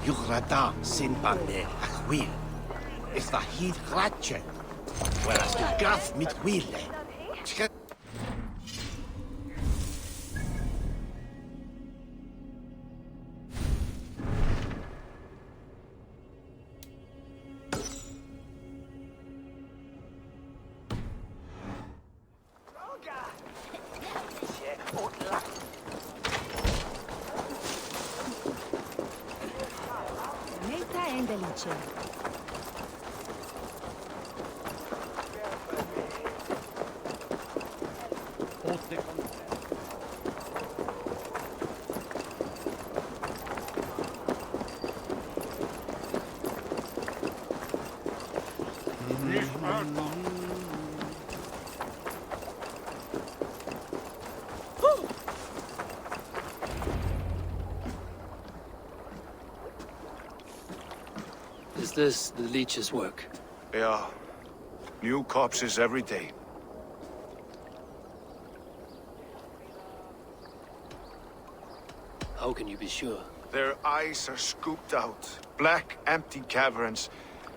Yugrada sinbande achwil. Is the heat glatje. Whereas the gath mit wheele. Is this the leech's work? Yeah. New corpses every day. How can you be sure? Their eyes are scooped out. Black, empty caverns.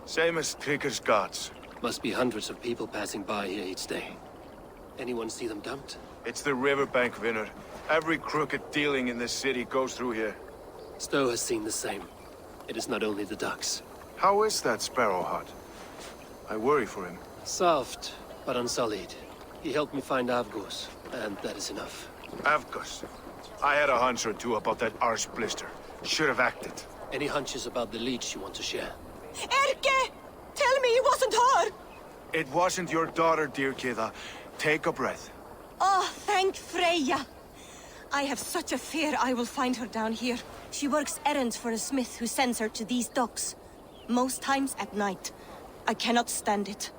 Same as Trigger's gods. Must be hundreds of people passing by here each day. Anyone see them dumped? It's the riverbank, Vinner. Every crooked dealing in this city goes through here. Stowe has seen the same. It is not only the ducks. How is that Sparrow hut? I worry for him. Soft, but unsullied. He helped me find Avgos, and that is enough. Avgos. I had a hunch or two about that arse blister. Should have acted. Any hunches about the leech you want to share? Erke! Tell me it wasn't her! It wasn't your daughter, dear Kida. Take a breath. Oh, thank Freya. I have such a fear I will find her down here. She works errands for a smith who sends her to these docks. Most times at night. I cannot stand it.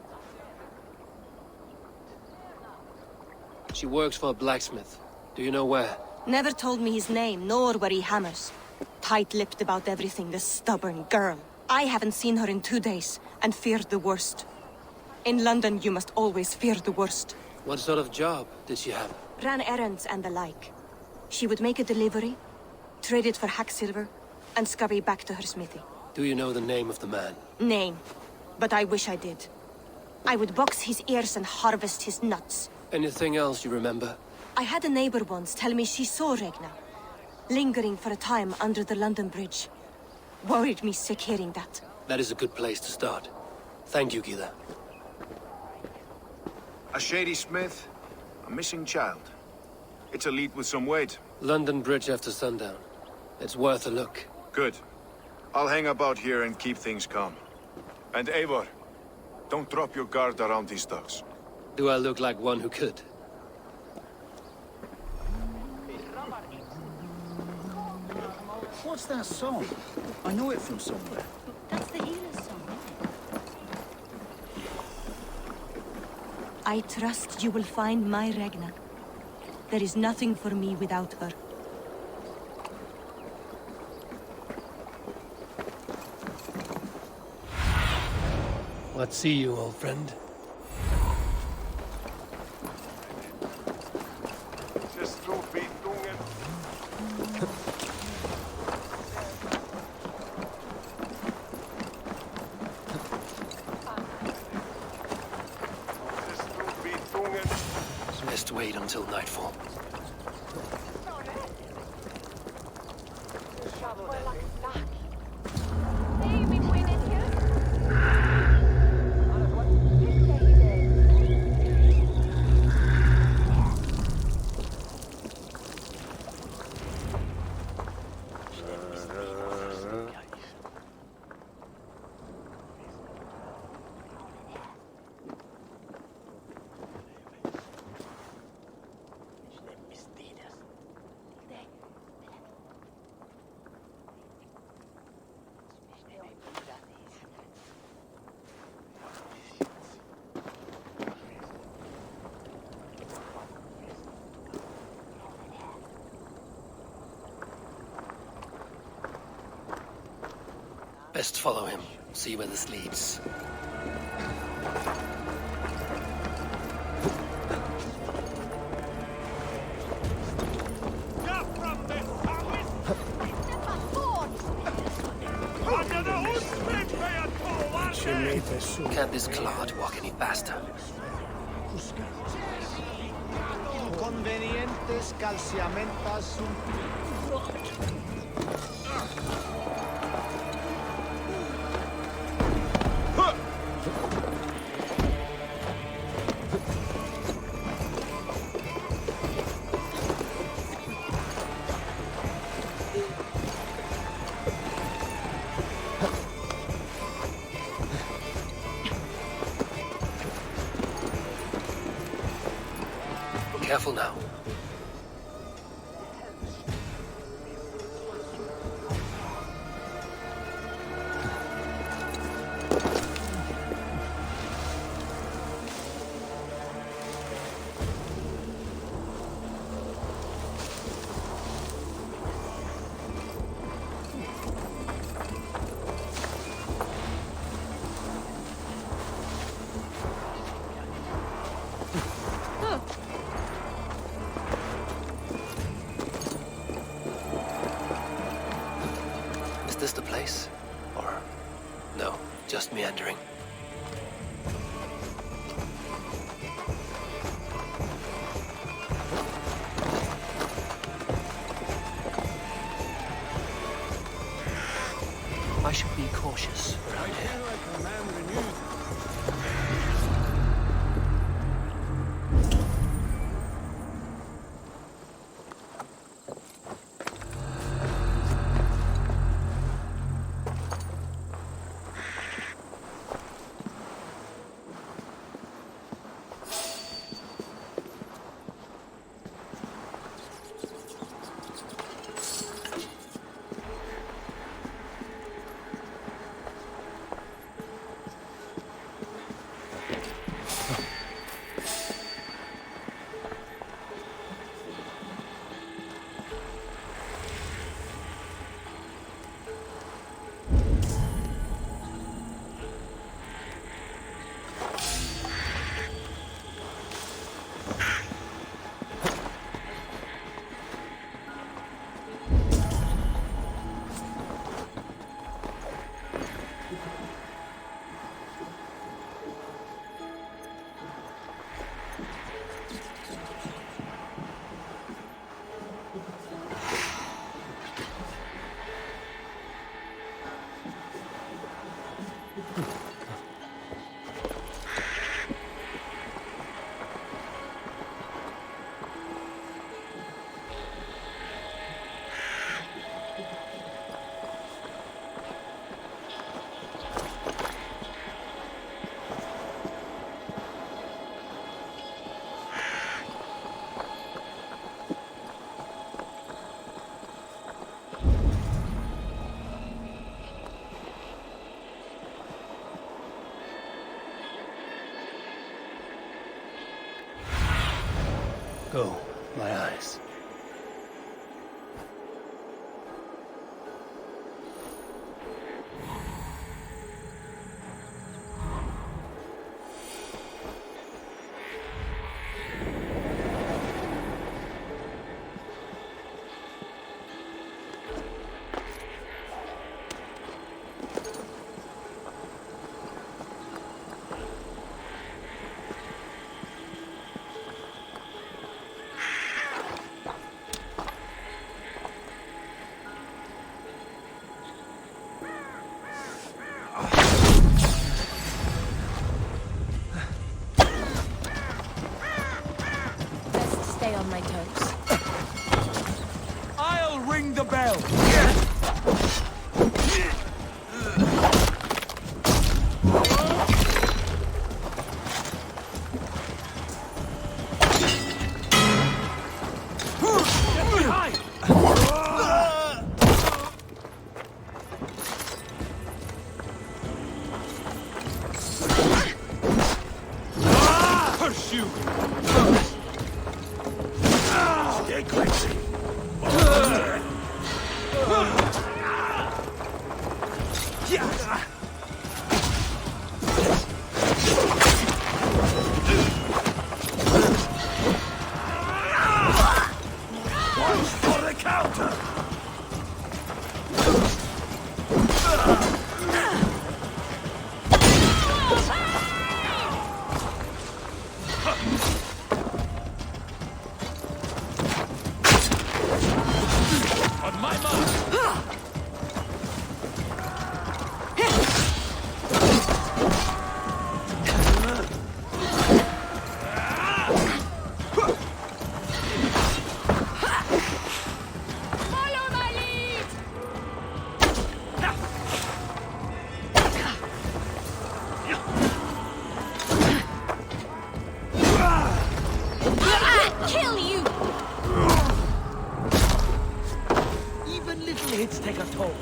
She works for a blacksmith. Do you know where? Never told me his name, nor where he hammers. Tight-lipped about everything, the stubborn girl. I haven't seen her in 2 days, and feared the worst. In London, you must always fear the worst. What sort of job did she have? Ran errands and the like. She would make a delivery, trade it for hack silver, and scurry back to her smithy. Do you know the name of the man? Name. But I wish I did. I would box his ears and harvest his nuts. Anything else you remember? I had a neighbor once tell me she saw Regna, lingering for a time under the London Bridge. Worried me sick hearing that. That is a good place to start. Thank you, Gila. A shady smith, a missing child. It's a lead with some weight. London Bridge after sundown. It's worth a look. Good. I'll hang about here and keep things calm. And Eivor, don't drop your guard around these dogs. Do I look like one who could? What's that song? I know it from somewhere. That's the healer's song. I trust you will find my Regna. There is nothing for me without her. What see you, old friend? Best wait until nightfall. Best follow him, see where this leads. Can't this clod walk any faster? Convenientes calciamentas Careful now. Is this the place? Or no, just meandering? I should be cautious around here. Go, my eyes. Stay on my toes. I'll ring the bell. Pursue. Stay crazy. Watch for the counter. My mark! Follow my lead! Kill you! Even little hits take a toll.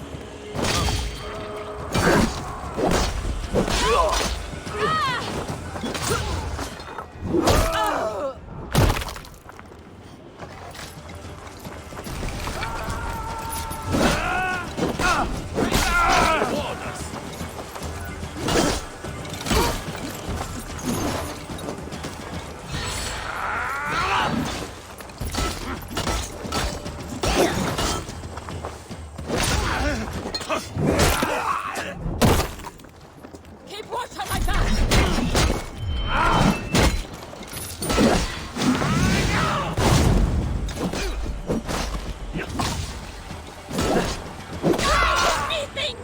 Keep watch on my back! Anything!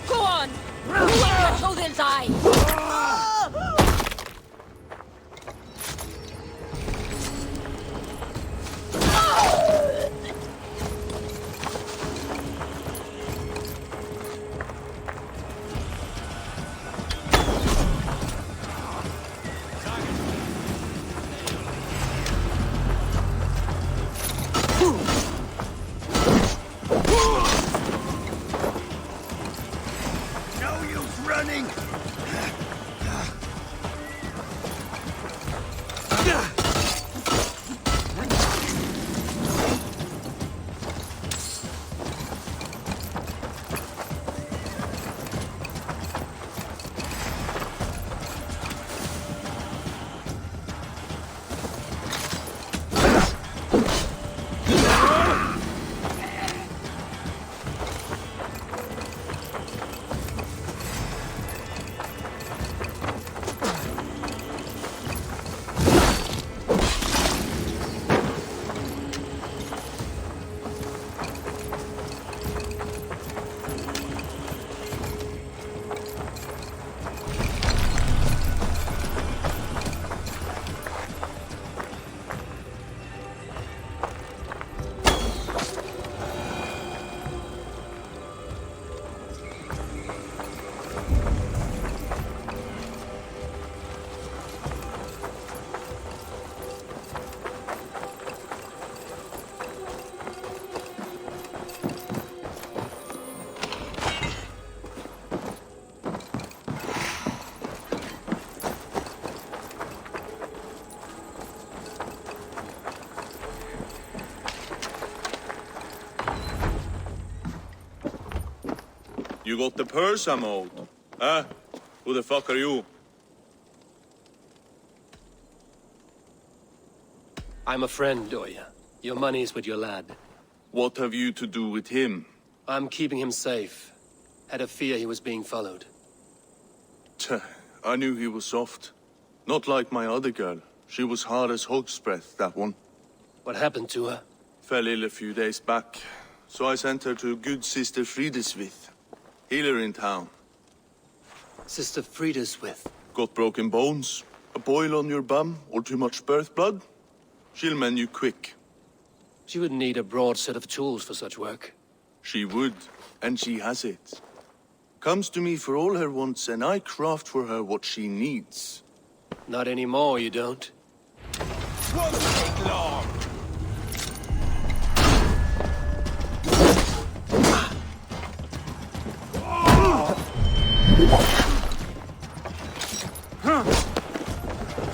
Go on! You will catch Odin's eye! No use running! You got the purse I'm owed? Huh? Who the fuck are you? I'm a friend, Doya. Your money's with your lad. What have you to do with him? I'm keeping him safe. Had a fear he was being followed. Tch, I knew he was soft. Not like my other girl. She was hard as hog's breath, that one. What happened to her? Fell ill a few days back. So I sent her to good Sister Frideswith. Healer in town. Sister Frida's with. Got broken bones, a boil on your bum, or too much birth blood? She'll mend you quick. She would need a broad set of tools for such work. She would, and she has it. Comes to me for all her wants, and I craft for her what she needs. Not anymore, you don't. Won't take long.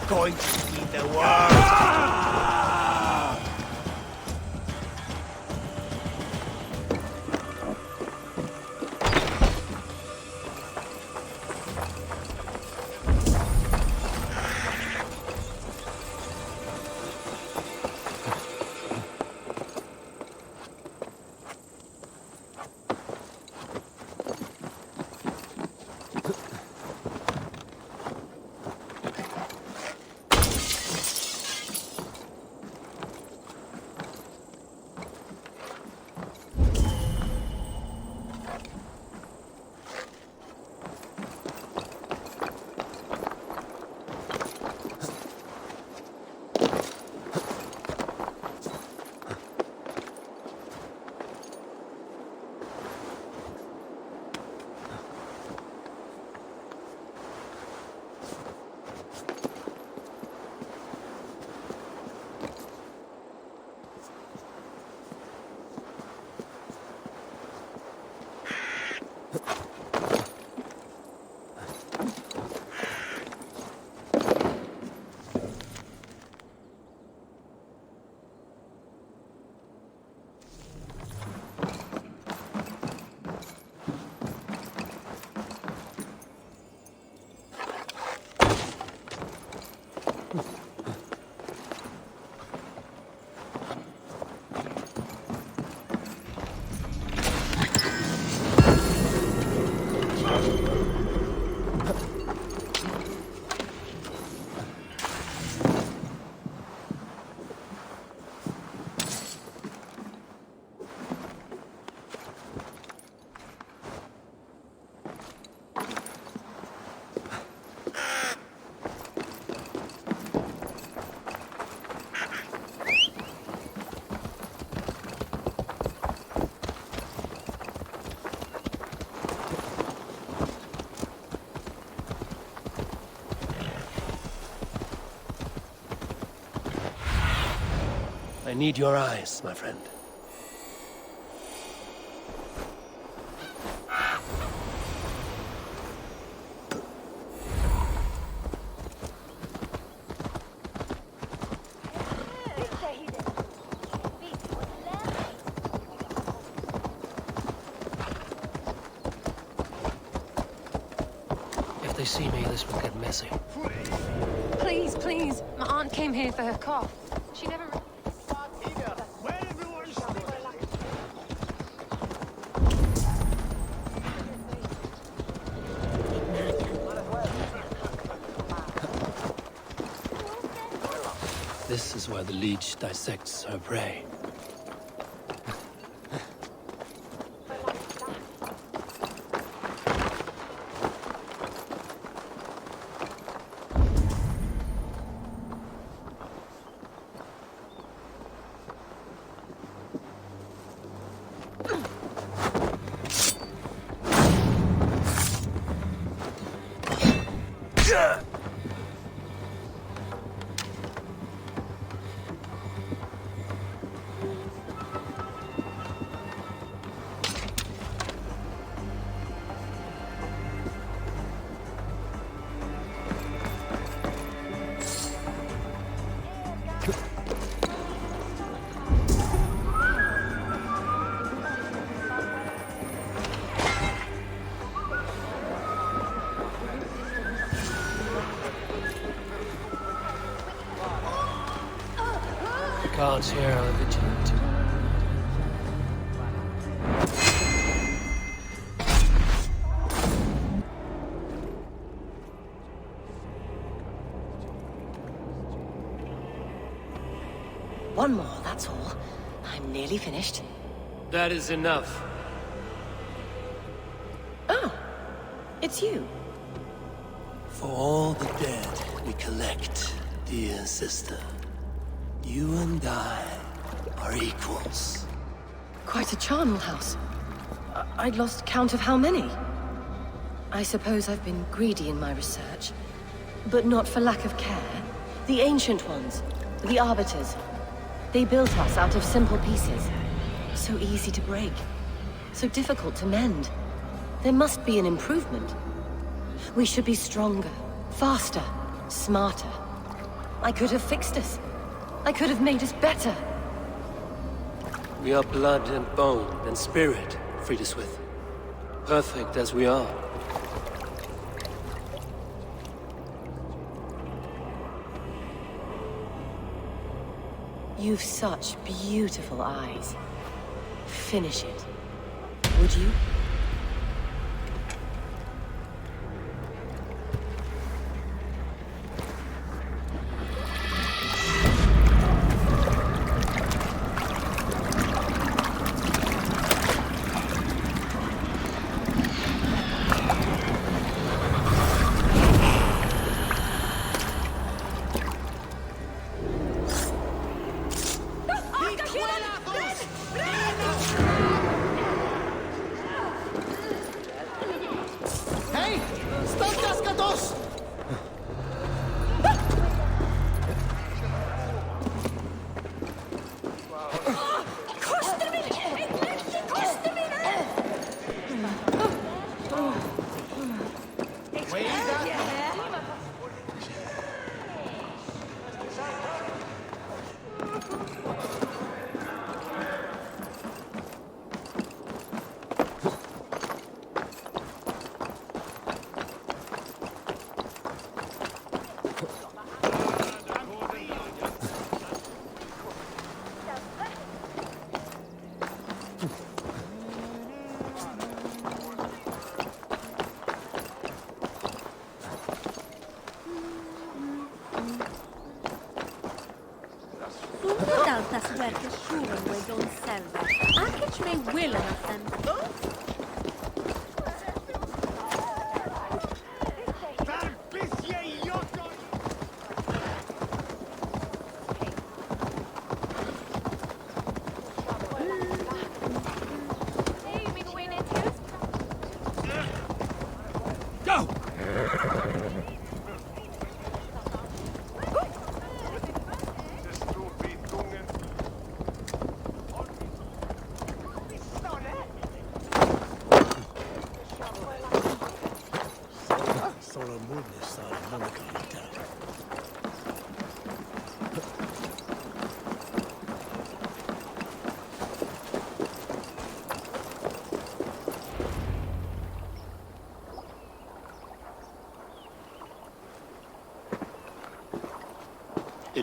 Going to feed the world! I need your eyes, my friend. If they see me, this will get messy. Please, please. My aunt came here for her cough. She never... This is where the leech dissects her prey. The guards here are vigilant. One more, that's all. I'm nearly finished. That is enough. Oh, it's you. For all the dead we collect, dear sister, you and I are equals. Quite a charnel house. I'd lost count of how many. I suppose I've been greedy in my research, but not for lack of care. The ancient ones, the arbiters, they built us out of simple pieces. So easy to break, so difficult to mend. There must be an improvement. We should be stronger, faster, smarter. I could have fixed us. I could have made us better. We are blood and bone and spirit, Friedeswith. Perfect as we are. You've such beautiful eyes. Finish it. Would you? Hej! Stålkaskat oss! Tantas huertas shuren we don't sell them. Akich may will enough them.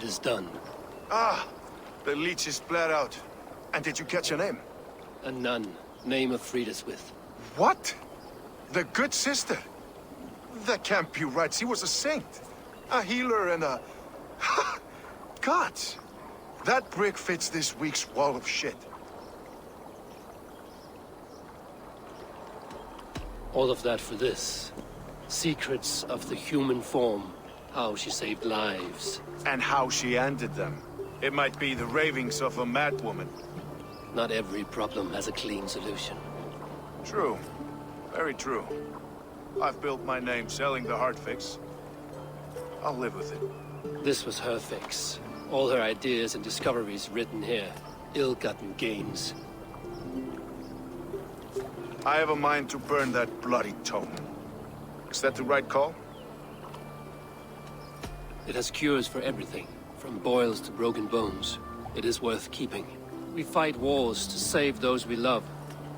is done. Ah, the leech is bled out. And did you catch her name? A nun, name of Frideswith. What? The good sister? That can't be right. She was a saint. A healer and a... Gods! That brick fits this week's wall of shit. All of that for this. Secrets of the human form. How she saved lives. And how she ended them. It might be the ravings of a madwoman. Not every problem has a clean solution. True. Very true. I've built my name selling the heart fix. I'll live with it. This was her fix. All her ideas and discoveries written here. Ill-gotten gains. I have a mind to burn that bloody tome. Is that the right call? It has cures for everything, from boils to broken bones. It is worth keeping. We fight wars to save those we love,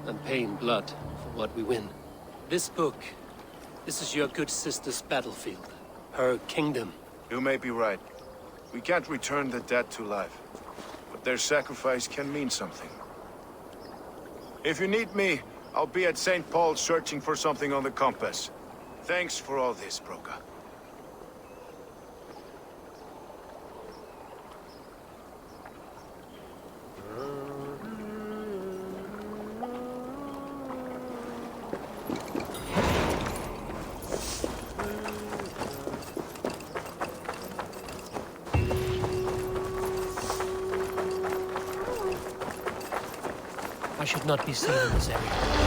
and pay in blood for what we win. This book, this is your good sister's battlefield. Her kingdom. You may be right. We can't return the dead to life. But their sacrifice can mean something. If you need me, I'll be at St. Paul's searching for something on the compass. Thanks for all this, Broca. I should not be seen in this area.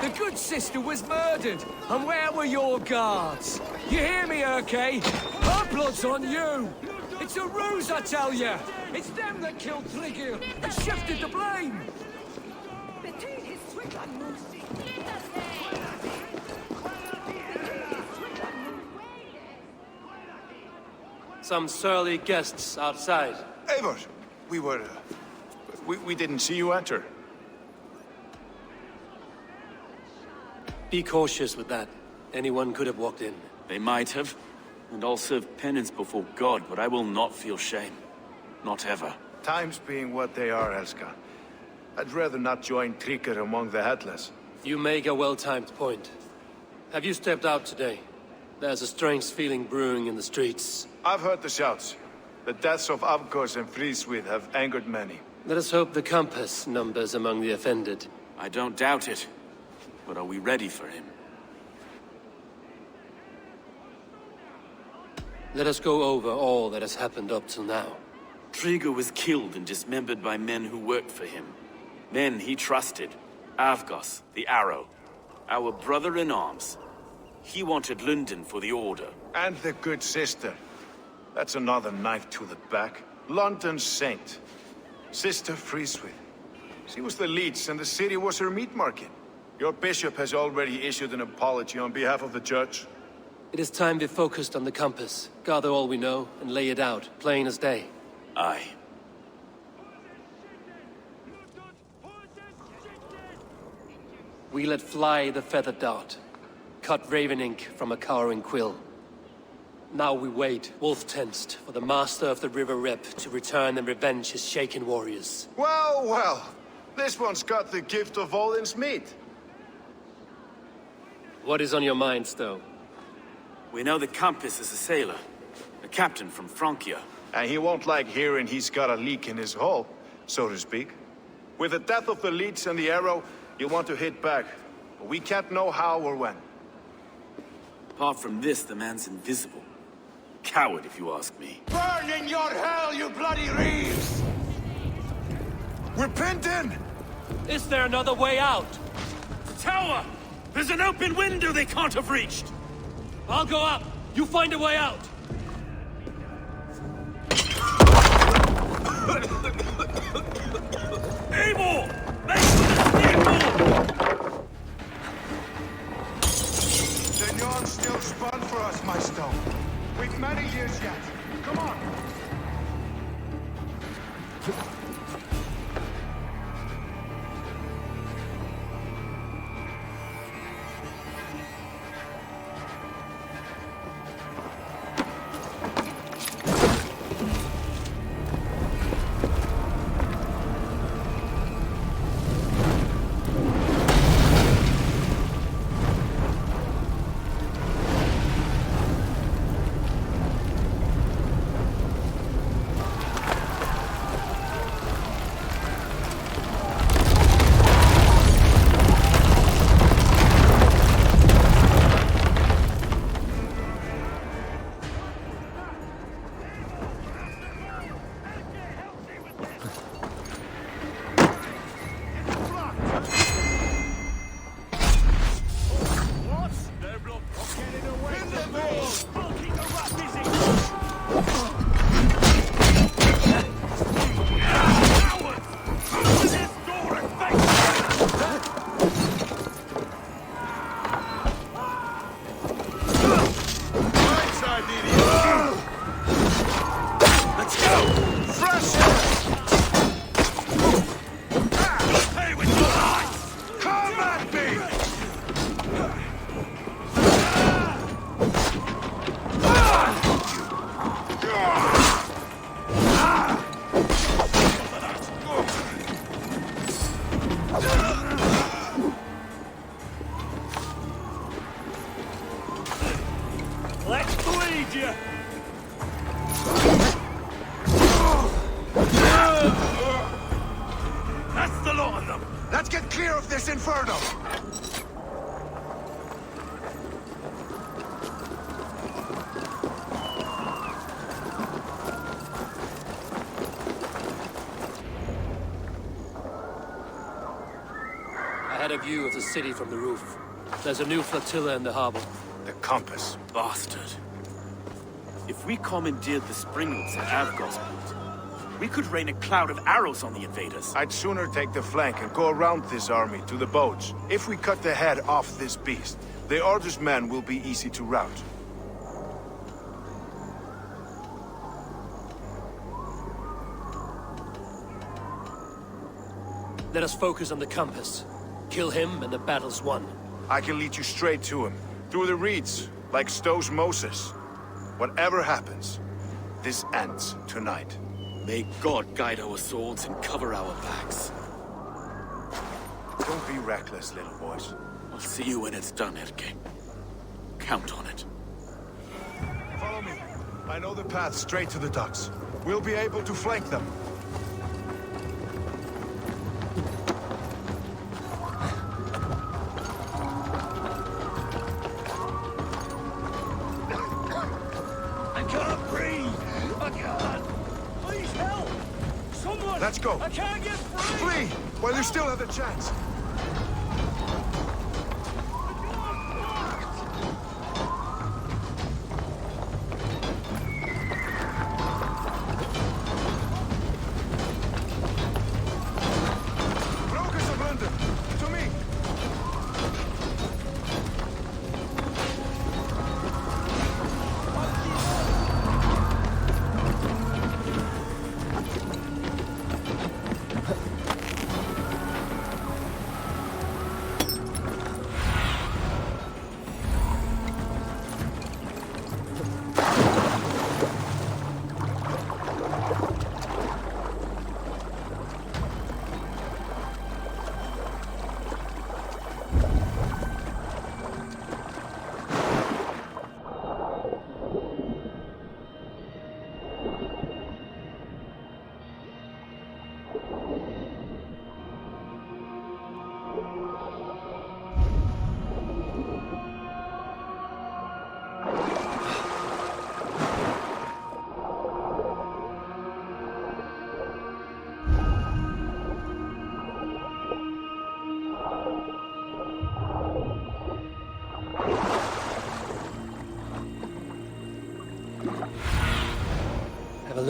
The good sister was murdered, and where were your guards? You hear me, Urke? Her blood's on you! It's a ruse, I tell you! It's them that killed Trigger and shifted the blame! Some surly guests outside. Eivor! We didn't see you enter. Be cautious with that. Anyone could have walked in. They might have, and I'll serve penance before God, but I will not feel shame. Not ever. Times being what they are, Elska. I'd rather not join Trigger among the headless. You make a well-timed point. Have you stepped out today? There's a strange feeling brewing in the streets. I've heard the shouts. The deaths of Avgos and Friswith have angered many. Let us hope the compass numbers among the offended. I don't doubt it. But are we ready for him? Let us go over all that has happened up till now. Trigger was killed and dismembered by men who worked for him. Men he trusted. Avgos, the Arrow. Our brother-in-arms. He wanted London for the Order. And the good sister. That's another knife to the back. London's saint. Sister Friswith. She was the leech and the city was her meat market. Your bishop has already issued an apology on behalf of the church. It is time we focused on the compass, gather all we know, and lay it out, plain as day. Aye. We let fly the feathered dart, cut raven ink from a cowering quill. Now we wait, wolf-tensed, for the master of the River Rep to return and revenge his shaken warriors. Well, well. This one's got the gift of Odin's meat. What is on your minds, though? We know the compass is a sailor. A captain from Francia. And he won't like hearing he's got a leak in his hull, so to speak. With the death of the leech and the arrow, you want to hit back. But we can't know how or when. Apart from this, the man's invisible. Coward, if you ask me. Burn in your hell, you bloody reeves! We're pinned in! Is there another way out? Tower! There's an open window they can't have reached! I'll go up. You find a way out. Eivor! Make for the steeple! The yarn's still spun for us, my stone. We've many years yet. Come on! Let's bleed you! That's the lot of them! Let's get clear of this inferno! I had a view of the city from the roof. There's a new flotilla in the harbor. The compass. Bastard. If we commandeered the springlets at Avgosport, we could rain a cloud of arrows on the invaders. I'd sooner take the flank and go around this army to the boats. If we cut the head off this beast, the Order's men will be easy to rout. Let us focus on the compass. Kill him and the battle's won. I can lead you straight to him, through the reeds, like Stowe's Moses. Whatever happens, this ends tonight. May God guide our swords and cover our backs. Don't be reckless, little boys. I'll see you when it's done, Erke. Count on it. Follow me. I know the path straight to the docks. We'll be able to flank them. Let's go. I can't get free! Flee, while you still have a chance. Brokers of London, to me.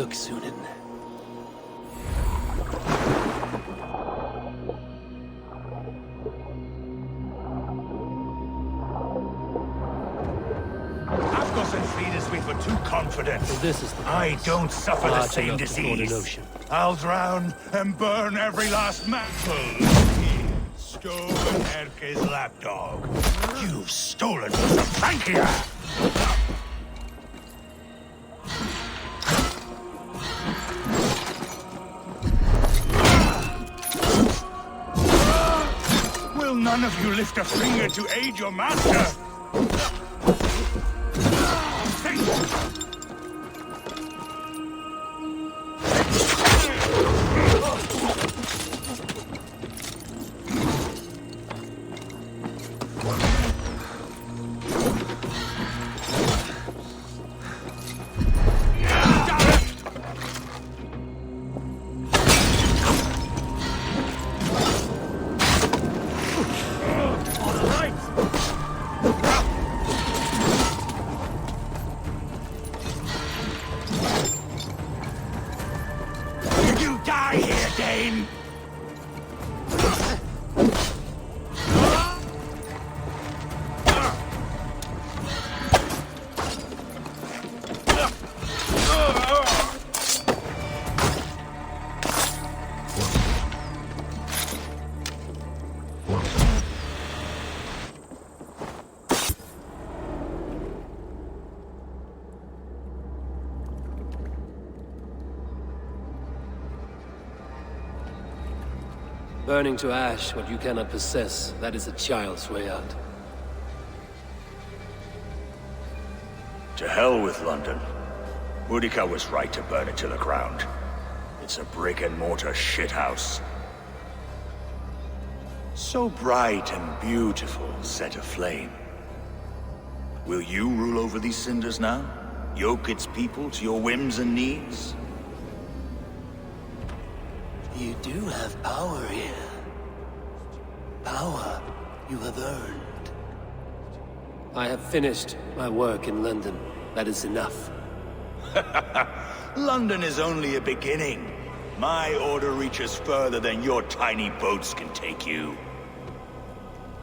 look, Sunan. Avgos and Friedesweet were too confident. So this is the I place. don't suffer the Large same enough to ford an disease. ocean. I'll drown and burn every last mantle. Stolen Erke's lapdog. You've stolen from Frankia! Will none of you lift a finger to aid your master? You die here, Dane! Burning to ash what you cannot possess, that is a child's way out. To hell with London. Boudica was right to burn it to the ground. It's a brick-and-mortar shithouse. So bright and beautiful, set aflame. Will you rule over these cinders now? Yoke its people to your whims and needs? You do have power here. Power you have earned. I have finished my work in London. That is enough. London is only a beginning. My order reaches further than your tiny boats can take you.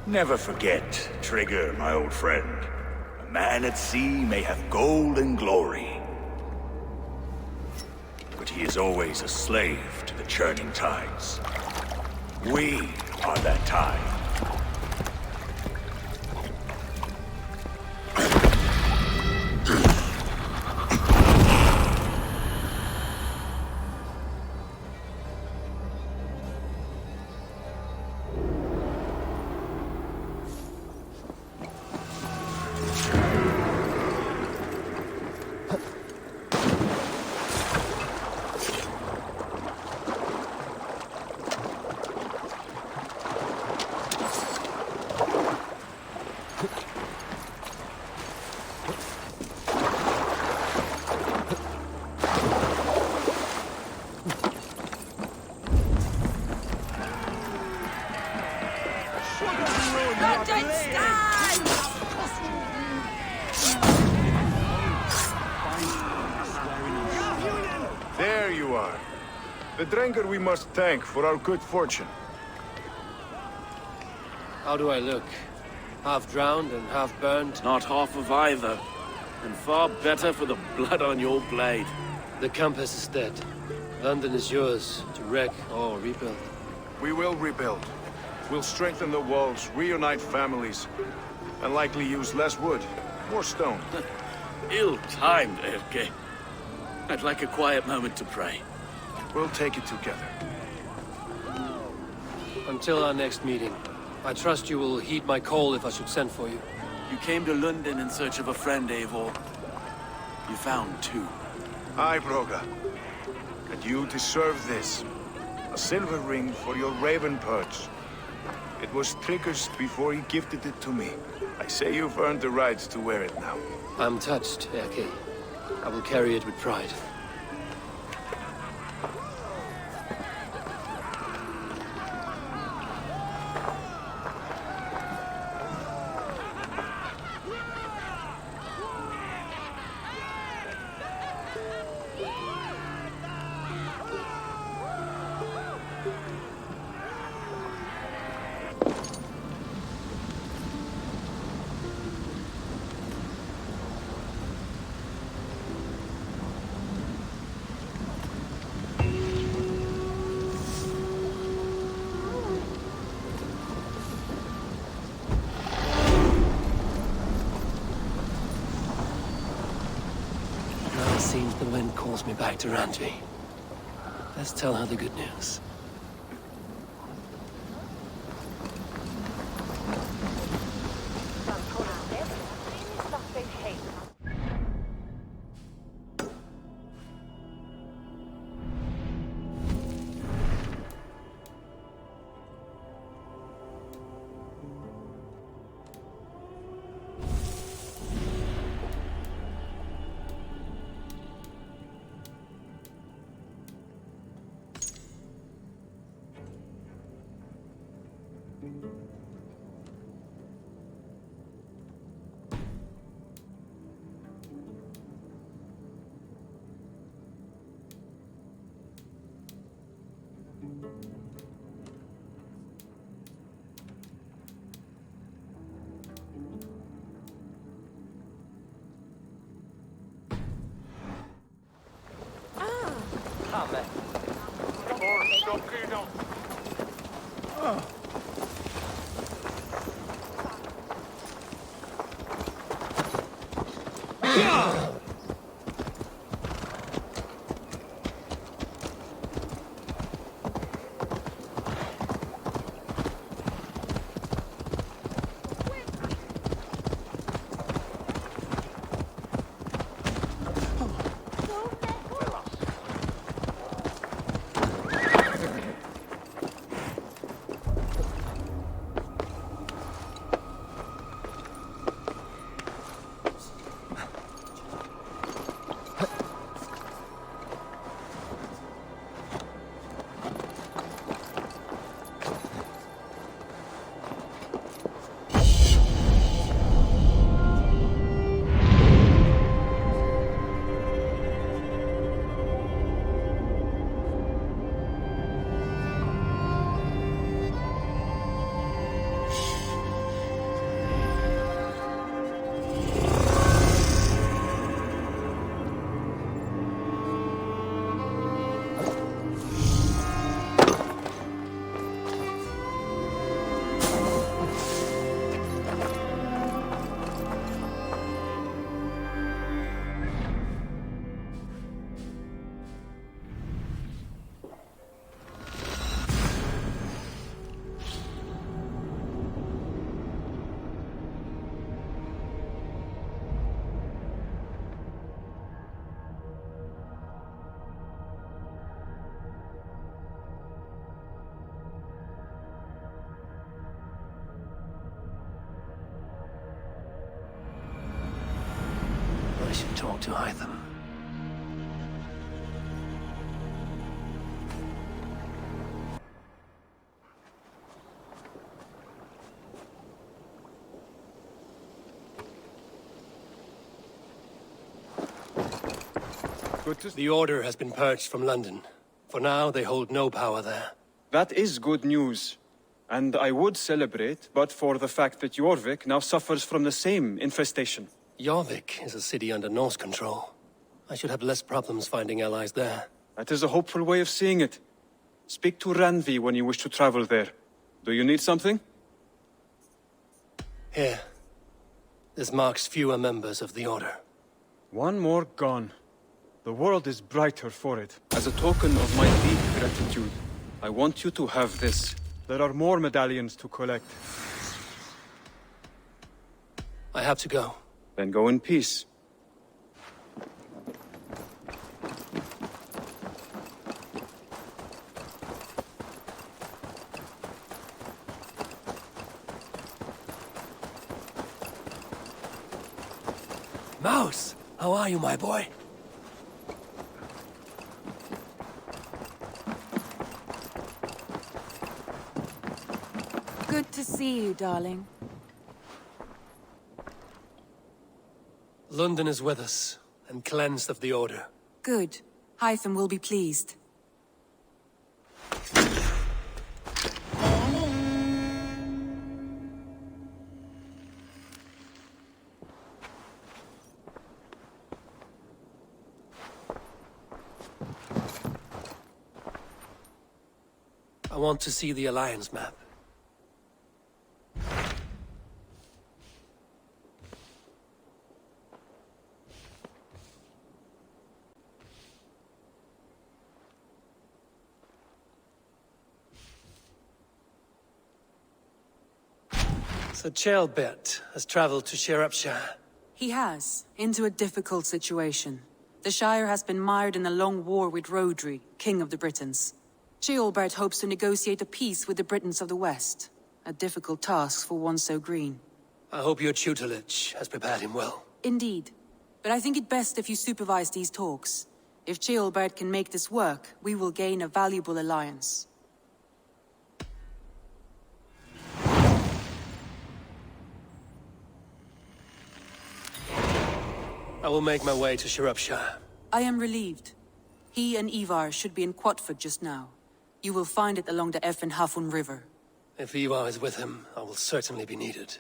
Never forget, Trigger, my old friend. A man at sea may have gold and glory, but he is always a slave to the churning tides. We are that tide. London stands! There you are. The drinker we must thank for our good fortune. How do I look? Half drowned and half burned? Not half of either. And far better for the blood on your blade. The compass is dead. London is yours, to wreck or rebuild. We will rebuild. We'll strengthen the walls, reunite families, and likely use less wood, more stone. Ill-timed, Erke. I'd like a quiet moment to pray. We'll take it together. Until our next meeting, I trust you will heed my call if I should send for you. You came to London in search of a friend, Eivor. You found two. Aye, Broga. And you deserve this. A silver ring for your raven perch. It was Trigger's before he gifted it to me. I say you've earned the right to wear it now. I'm touched, Erke. I will carry it with pride. seems the wind calls me back to Randvi. Let's tell her the good news. I should talk to Hytham. The Order has been purged from London. For now, they hold no power there. That is good news. And I would celebrate, but for the fact that Jorvik now suffers from the same infestation. Jorvik is a city under Norse control. I should have less problems finding allies there. That is a hopeful way of seeing it. Speak to Randvi when you wish to travel there. Do you need something? Here. This marks fewer members of the Order. One more gone. The world is brighter for it. As a token of my deep gratitude, I want you to have this. There are more medallions to collect. I have to go. Then go in peace. Mouse! How are you, my boy? Good to see you, darling. London is with us, and cleansed of the Order. Good. Hytham will be pleased. I want to see the Alliance map. So Ceolbert has traveled to Shropshire. He has, into a difficult situation. The Shire has been mired in a long war with Rhodri, King of the Britons. Ceolbert hopes to negotiate a peace with the Britons of the West. A difficult task for one so green. I hope your tutelage has prepared him well. Indeed. But I think it best if you supervise these talks. If Ceolbert can make this work, we will gain a valuable alliance. I will make my way to Shropshire. I am relieved. He and Ivar should be in Quatford just now. You will find it along the Effen Hafun River. If Ivar is with him, I will certainly be needed.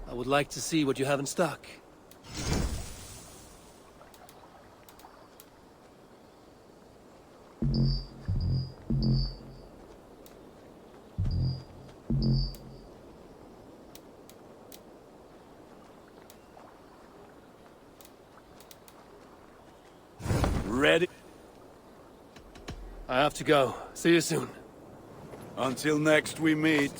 I would like to see what you have in stock. Ready? I have to go. See you soon. Until next we meet.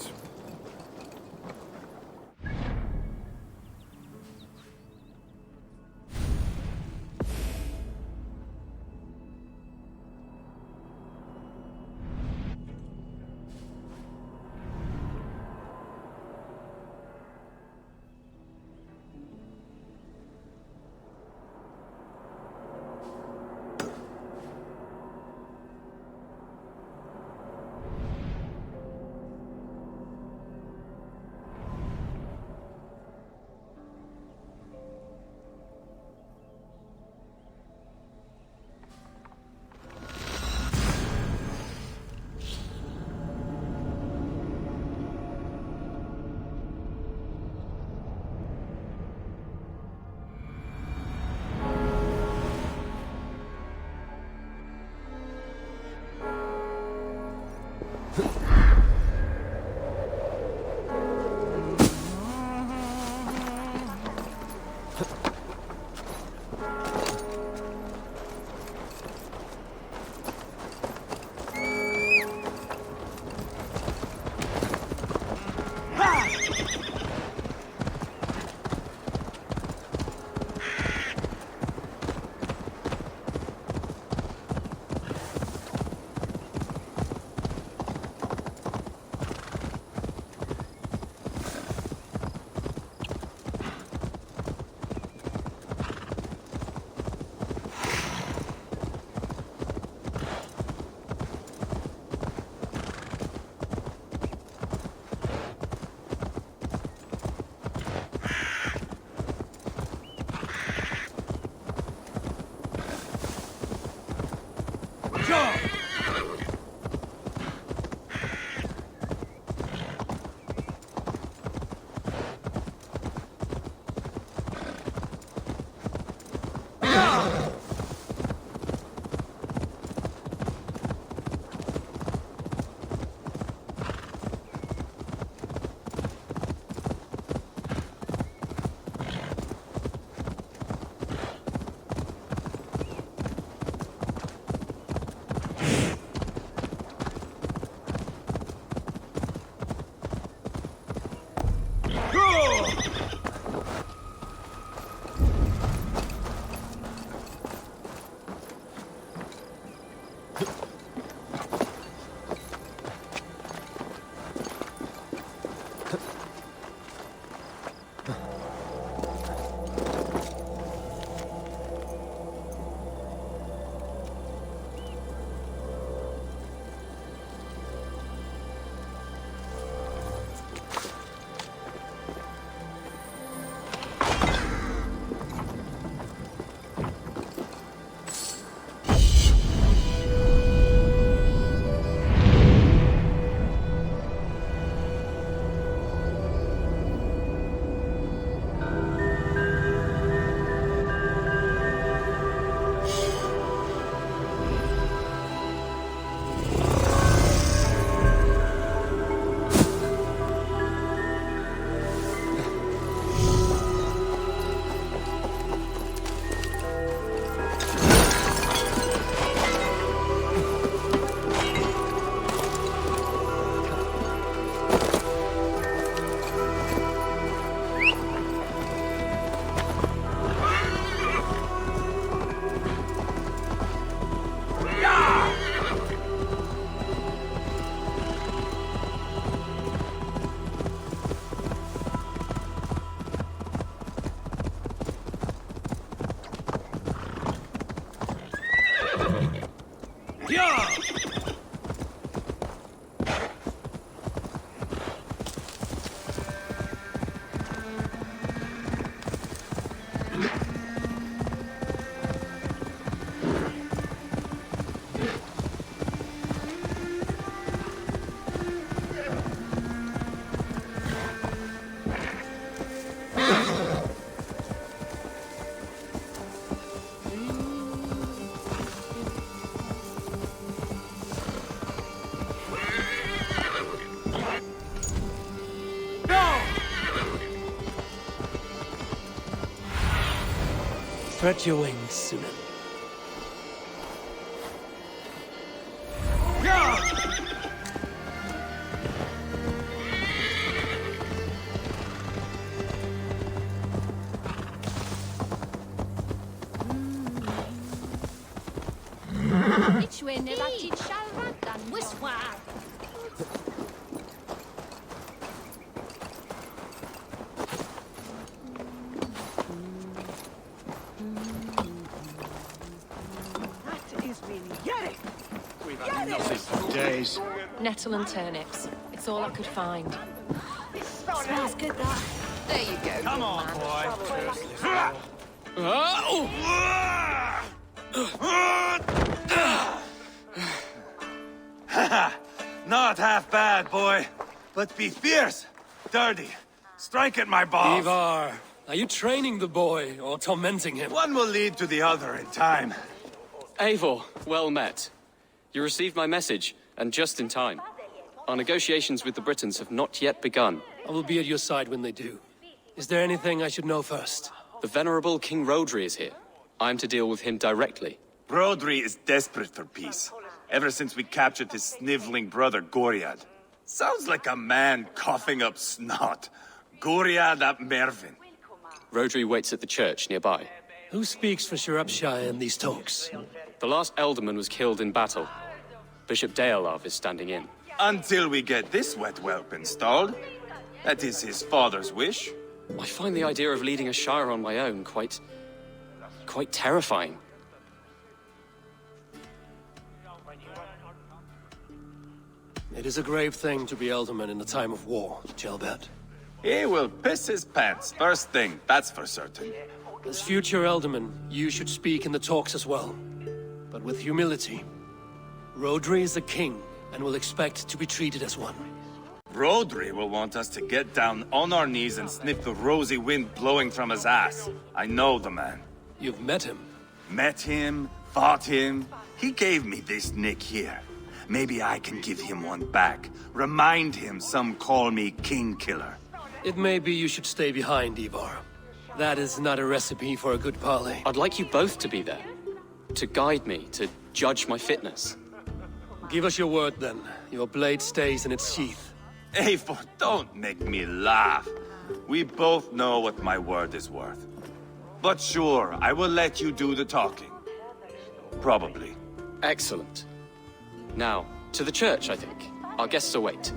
Spread your wings, Sunan. Days. Nettle and turnips. It's all I could find. Smells good, that. There you go. Come on, boy. Not half bad, boy. But be fierce, dirty. Strike at my balls. Ivar, are you training the boy or tormenting him? One will lead to the other in time. Eivor, well met. You received my message, and just in time. Our negotiations with the Britons have not yet begun. I will be at your side when they do. Is there anything I should know first? The venerable King Rodri is here. I'm to deal with him directly. Rodri is desperate for peace. Ever since we captured his sniveling brother, Goriad. Sounds like a man coughing up snot. Goriad ap Mervin. Rodri waits at the church nearby. Who speaks for Shropshire in these talks? The last alderman was killed in battle. Bishop Deolav is standing in. Until we get this wet whelp installed. That is his father's wish. I find the idea of leading a shire on my own quite terrifying. It is a grave thing to be alderman in a time of war, Gelbert. He will piss his pants first thing, that's for certain. As future alderman, you should speak in the talks as well. But with humility. Rodri is a king, and will expect to be treated as one. Rodri will want us to get down on our knees and sniff the rosy wind blowing from his ass. I know the man. You've met him? Met him, fought him. He gave me this nick here. Maybe I can give him one back. Remind him some call me King Killer. It may be you should stay behind, Ivar. That is not a recipe for a good parley. I'd like you both to be there. To guide me, to judge my fitness. Give us your word, then. Your blade stays in its sheath. Eivor, don't make me laugh. We both know what my word is worth. But sure, I will let you do the talking. Probably. Excellent. Now, to the church, I think. Our guests await.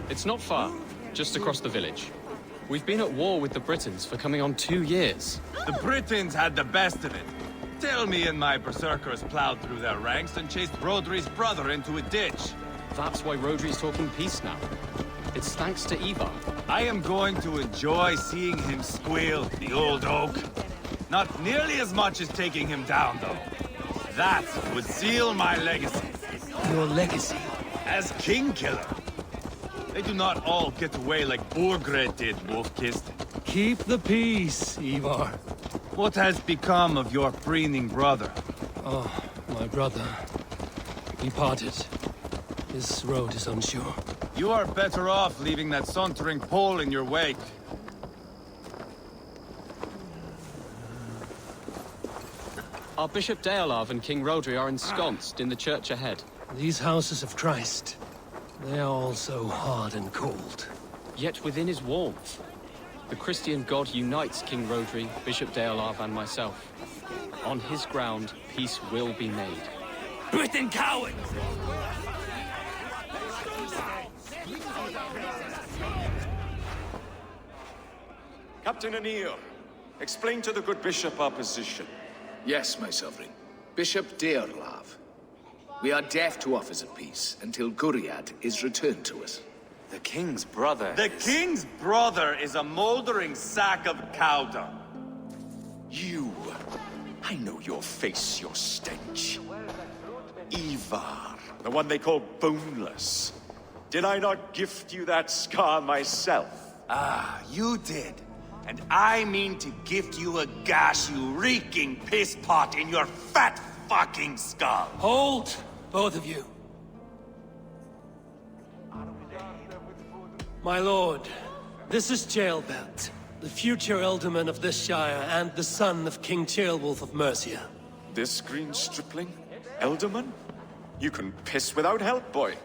It's not far, just across the village. We've been at war with the Britons for coming on 2 years. The Britons had the best of it. Tell me and my berserkers plowed through their ranks and chased Rodri's brother into a ditch. That's why Rodri's talking peace now. It's thanks to Ivar. I am going to enjoy seeing him squeal, the old oak. Not nearly as much as taking him down, though. That would seal my legacy. Your legacy? As King Killer. They do not all get away like Borgred did, Wolf-Kissed. Keep the peace, Ivar. What has become of your preening brother? Oh, my brother. He parted. His road is unsure. You are better off leaving that sauntering Pole in your wake. Our Bishop Deolav and King Rodri are ensconced in the church ahead. These houses of Christ, they are all so hard and cold. Yet within his warmth, the Christian God unites King Rodri, Bishop Deolav, and myself. On his ground, peace will be made. Britain coward! Captain Anil, explain to the good bishop our position. Yes, my sovereign. Bishop Deolav. We are deaf to offers of peace until Guriad is returned to us. The king's brother. The king's brother is a moldering sack of cow dung. You. I know your face, your stench. Ivar, the one they call boneless. Did I not gift you that scar myself? Ah, you did. And I mean to gift you a gash, you reeking piss pot in your fat fucking skull. Hold, both of you. My lord, this is Jailbelt, the future alderman of this shire and the son of King Ceolwulf of Mercia. This green stripling? Elderman? You can piss without help, boy.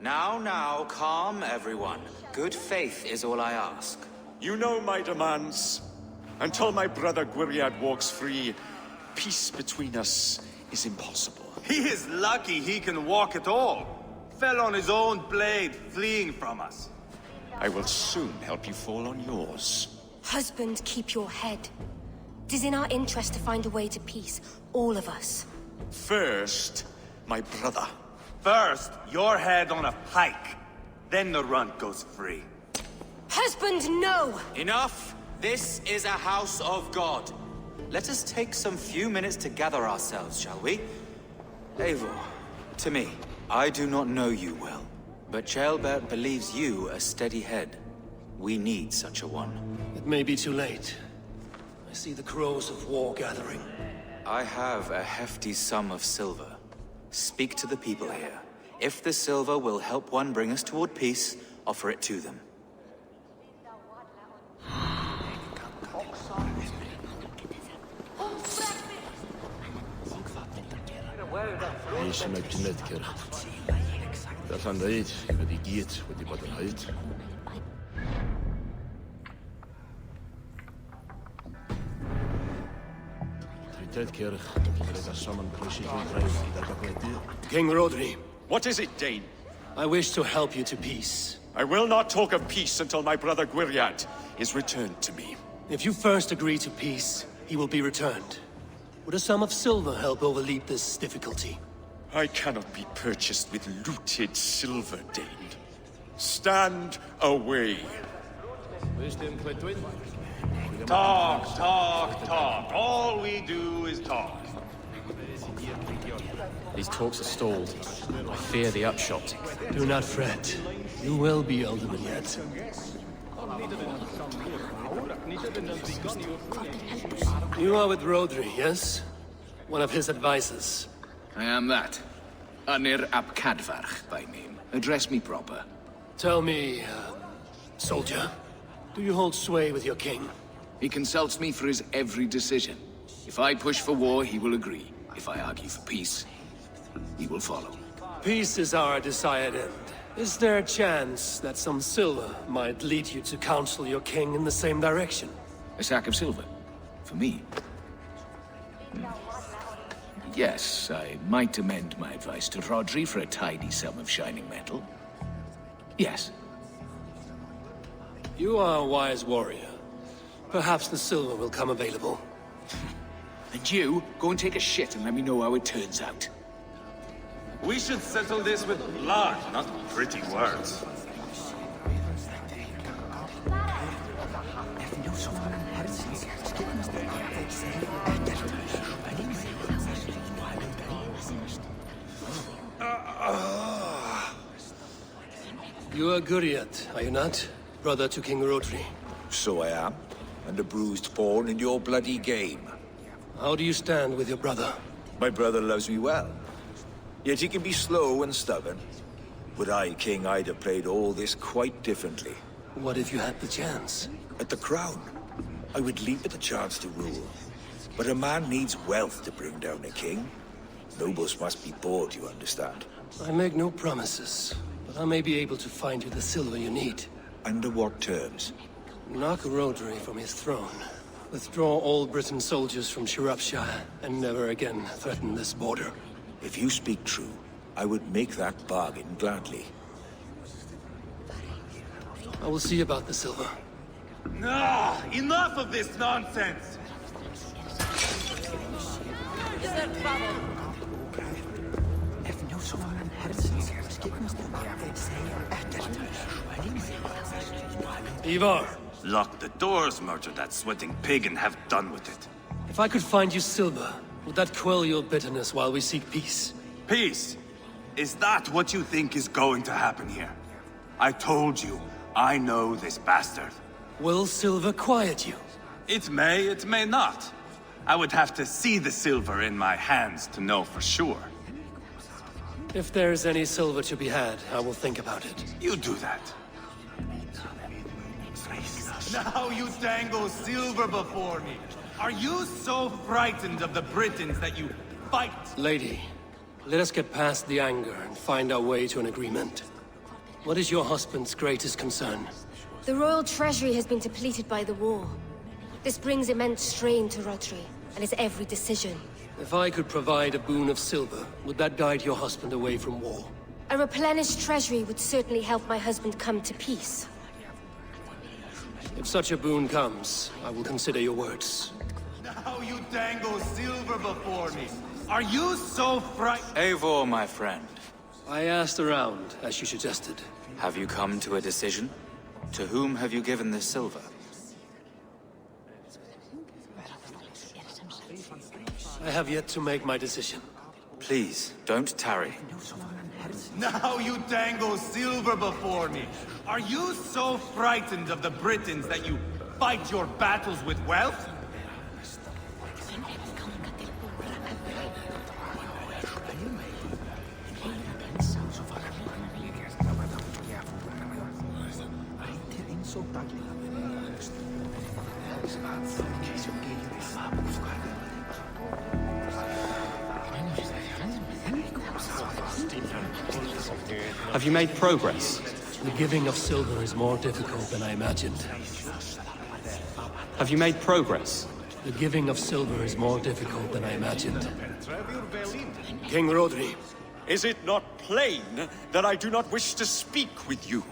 Now, calm everyone. Good faith is all I ask. You know my demands. Until my brother Gwiriad walks free, peace between us is impossible. He is lucky he can walk at all. Fell on his own blade, fleeing from us. I will soon help you fall on yours. Husband, keep your head. It is in our interest to find a way to peace, all of us. First, my brother. First, your head on a pike. Then the runt goes free. Husband, no! Enough! This is a house of God. Let us take some few minutes to gather ourselves, shall we? Eivor, to me, I do not know you well, but Ceolbert believes you a steady head. We need such a one. It may be too late. I see the crows of war gathering. I have a hefty sum of silver. Speak to the people here. If the silver will help one bring us toward peace, offer it to them. King Rodri. What is it, Dane? I wish to help you to peace. I will not talk of peace until my brother Gwiriad is returned to me. If you first agree to peace, he will be returned. Would a sum of silver help overleap this difficulty? I cannot be purchased with looted silver, Dane. Stand away. Talk. All we do is talk. These talks are stalled. I fear the upshot. Do not fret. You will be alderman yet. You are with Rodri, yes? One of his advisors. I am that. Anir ap Cadfarch by name. Address me proper. Tell me, soldier, do you hold sway with your king? He consults me for his every decision. If I push for war, he will agree. If I argue for peace, he will follow. Peace is our desired end. Is there a chance that some silver might lead you to counsel your king in the same direction? A sack of silver? For me? Yes, I might amend my advice to Rodri for a tidy sum of shining metal. Yes. You are a wise warrior. Perhaps the silver will come available. And you, go and take a shit and let me know how it turns out. We should settle this with blood, not pretty words. You are Guriat, are you not? Brother to King Rodri. So I am, and a bruised pawn in your bloody game. How do you stand with your brother? My brother loves me well. Yet he can be slow and stubborn. Were I king, I'd have played all this quite differently. What if you had the chance? At the crown, I would leap at the chance to rule. But a man needs wealth to bring down a king. Nobles must be bought, you understand. I make no promises, but I may be able to find you the silver you need. Under what terms? Knock Rodri from his throne. Withdraw all Britain soldiers from Shropshire, and never again threaten this border. If you speak true, I would make that bargain gladly. I will see about the silver. Ah, enough of this nonsense! Ivar! Lock the doors, murder that sweating pig, and have done with it. If I could find you silver, would that quell your bitterness while we seek peace? Peace? Is that what you think is going to happen here? I told you, I know this bastard. Will silver quiet you? It may not. I would have to see the silver in my hands to know for sure. If there's any silver to be had, I will think about it. You do that. Now you dangle silver before me. Are you so frightened of the Britons that you fight? Lady, let us get past the anger and find our way to an agreement. What is your husband's greatest concern? The royal treasury has been depleted by the war. This brings immense strain to Rodri, and his every decision. If I could provide a boon of silver, would that guide your husband away from war? A replenished treasury would certainly help my husband come to peace. If such a boon comes, I will consider your words. Now you dangle silver before me. Are you so frightened? Eivor, my friend. I asked around, as you suggested. Have you come to a decision? To whom have you given this silver? I have yet to make my decision. Please, don't tarry. Now you dangle silver before me. Are you so frightened of the Britons that you fight your battles with wealth? Have you made progress? The giving of silver is more difficult than I imagined. Have you made progress? The giving of silver is more difficult than I imagined. King Rodri. Is it not plain that I do not wish to speak with you?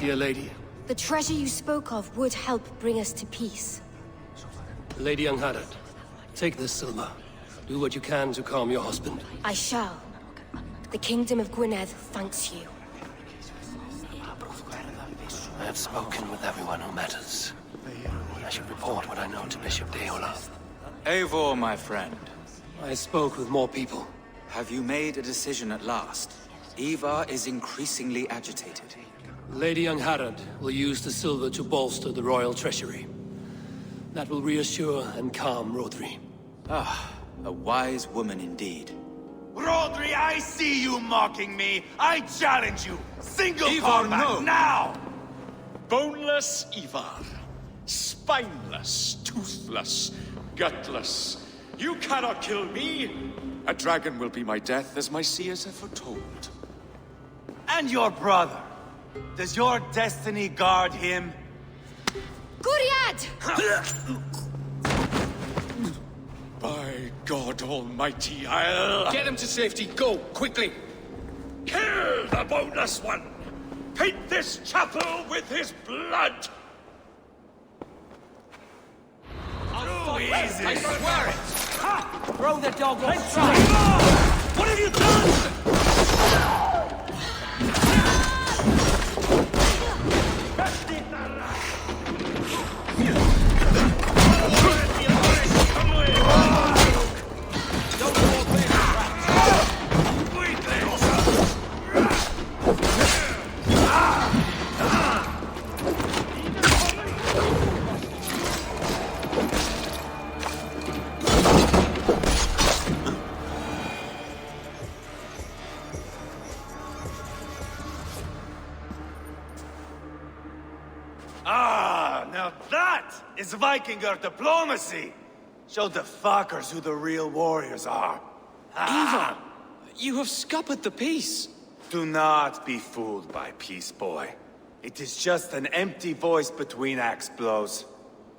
Dear lady. The treasure you spoke of would help bring us to peace. Lady Angharad, take this silver. Do what you can to calm your husband. I shall. The Kingdom of Gwynedd thanks you. I have spoken with everyone who matters. I should report what I know to Bishop Deolaf. Eivor, my friend. I spoke with more people. Have you made a decision at last? Ivar is increasingly agitated. Lady Angharad will use the silver to bolster the royal treasury. That will reassure and calm Rodri. Ah, a wise woman indeed. Rodri, I see you mocking me. I challenge you. Single Ivar, combat no. now! Boneless Ivar. Spineless, toothless, gutless. You cannot kill me. A dragon will be my death, as my seers have foretold. And your brother. Does your destiny guard him? Guriad! By God Almighty, I'll... Get him to safety. Go, quickly. Kill the boneless one! Paint this chapel with his blood! Too easy! I swear it! Throw the dog off! What have you done? Now that is Vikinger diplomacy! Show the fuckers who the real warriors are. Ivar, you have scuppered the peace. Do not be fooled by peace, boy. It is just an empty voice between axe blows.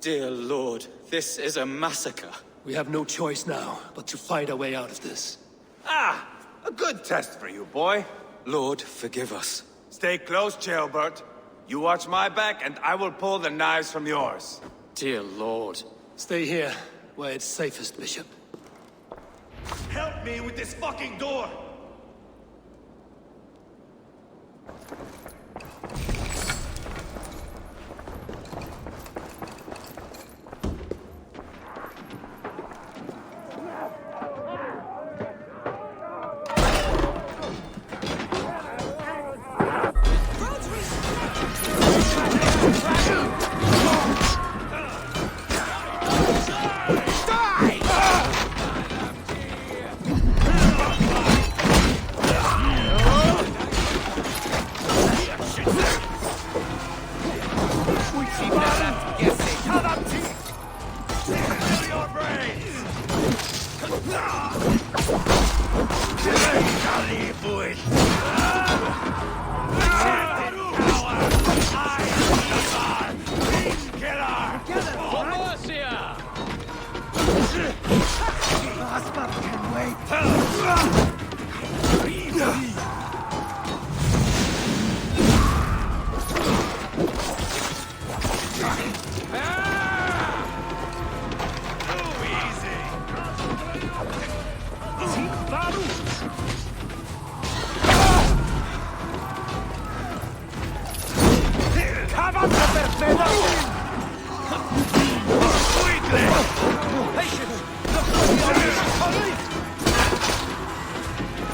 Dear Lord, this is a massacre. We have no choice now, but to fight our way out of this. Ah! A good test for you, boy. Lord, forgive us. Stay close, Jailbert. You watch my back, and I will pull the knives from yours. Dear Lord. Stay here, where it's safest, Bishop. Help me with this fucking door!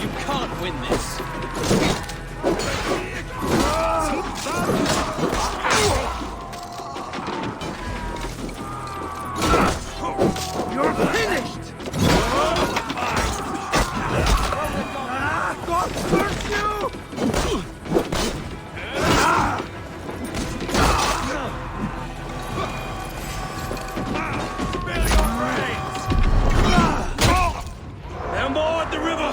You can't win this. You're finished! God curse you! They're more at the river!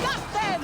Got them!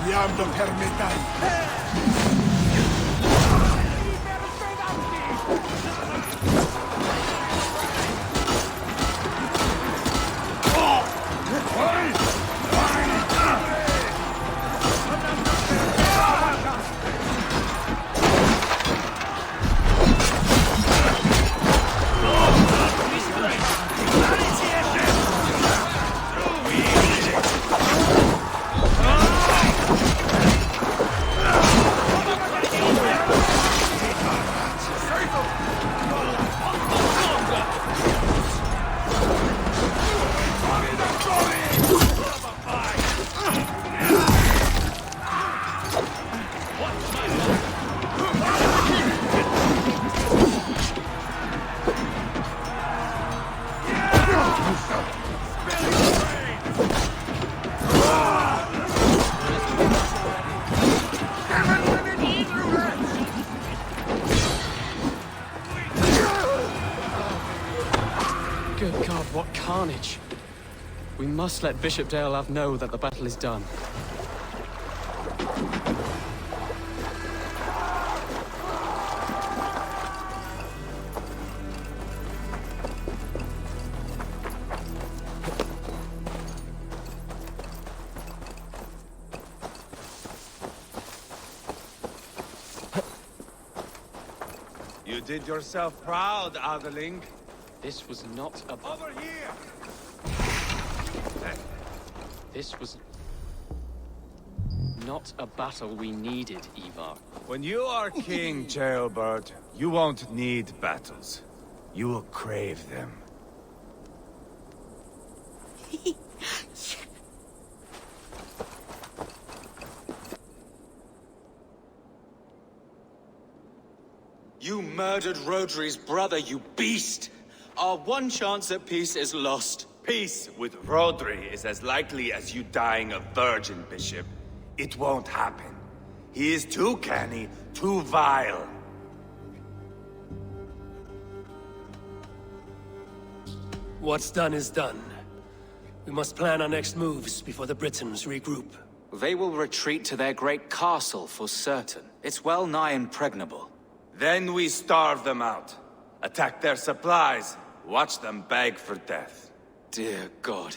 Diablo permetai! Good God, what carnage. We must let Bishop Deolav know that the battle is done. You did yourself proud, Adeling. This was not a... Over here! This was... not a battle we needed, Ivar. When you are king, Jailbird, you won't need battles. You will crave them. You murdered Rodri's brother, you beast! Our one chance at peace is lost. Peace with Rodri is as likely as you dying a virgin, Bishop. It won't happen. He is too canny, too vile. What's done is done. We must plan our next moves before the Britons regroup. They will retreat to their great castle for certain. It's well nigh impregnable. Then we starve them out. Attack their supplies. Watch them beg for death. Dear God.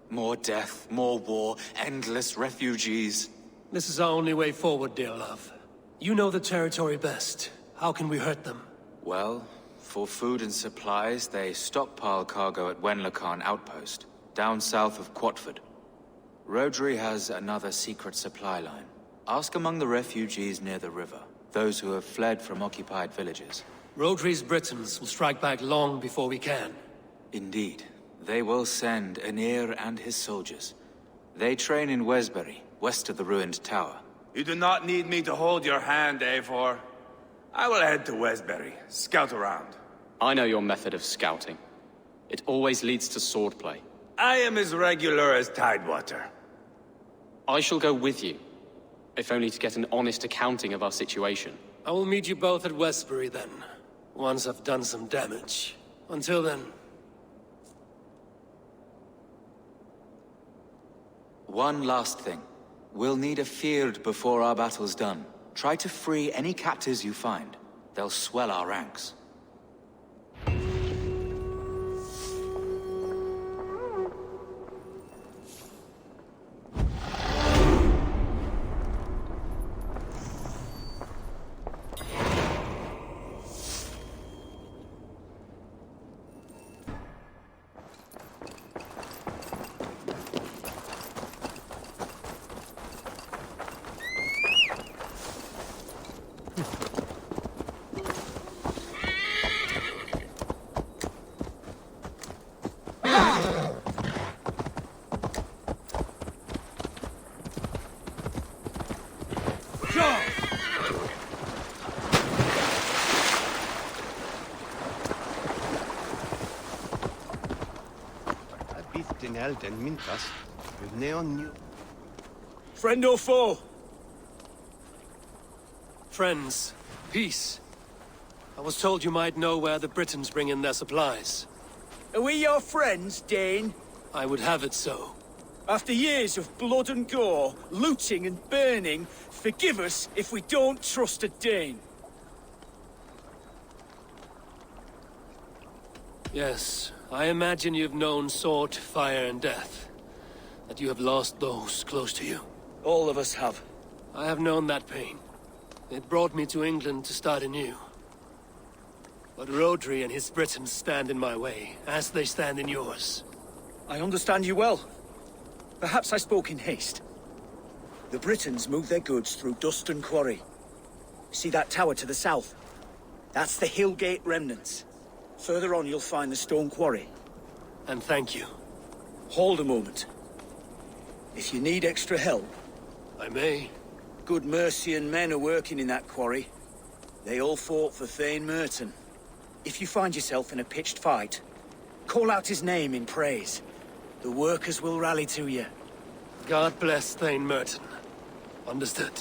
More death, more war, endless refugees. This is our only way forward, dear love. You know the territory best. How can we hurt them? Well, for food and supplies, they stockpile cargo at Wenlacan Outpost, down south of Quatford. Rodri has another secret supply line. Ask among the refugees near the river, those who have fled from occupied villages. Rodri's Britons will strike back long before we can. Indeed. They will send Aenir and his soldiers. They train in Wesbury, west of the ruined tower. You do not need me to hold your hand, Eivor. I will head to Wesbury, scout around. I know your method of scouting. It always leads to swordplay. I am as regular as Tidewater. I shall go with you, if only to get an honest accounting of our situation. I will meet you both at Westbury then, once I've done some damage. Until then... One last thing. We'll need a field before our battle's done. Try to free any captives you find. They'll swell our ranks. And Mintas with Neon New. Friend or foe? Friends. Peace. I was told you might know where the Britons bring in their supplies. Are we your friends, Dane? I would have it so. After years of blood and gore, looting and burning, forgive us if we don't trust a Dane. Yes, I imagine you've known sword, fire, and death. That you have lost those close to you. All of us have. I have known that pain. It brought me to England to start anew. But Rodri and his Britons stand in my way, as they stand in yours. I understand you well. Perhaps I spoke in haste. The Britons move their goods through dust and quarry. See that tower to the south? That's the Hillgate remnants. Further on, you'll find the stone quarry. And thank you. Hold a moment. If you need extra help... I may. Good Mercian men are working in that quarry. They all fought for Thane Merton. If you find yourself in a pitched fight, call out his name in praise. The workers will rally to you. God bless Thane Merton. Understood.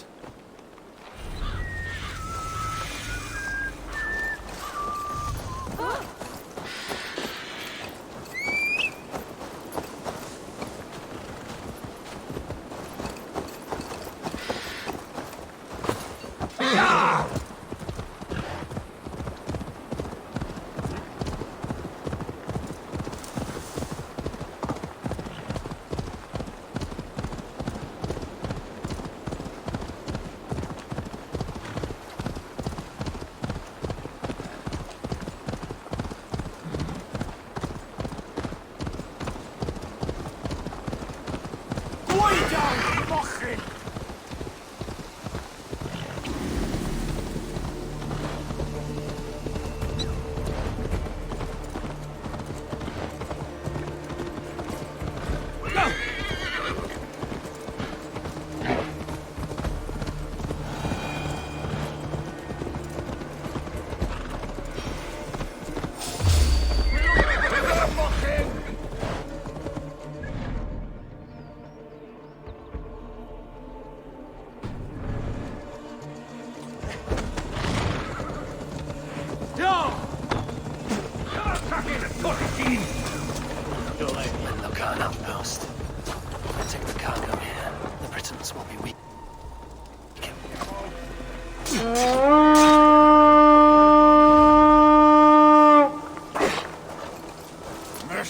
him.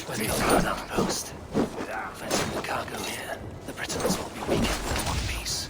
When you're an outpost, defending the cargo here, the Britons will be weakened in one piece.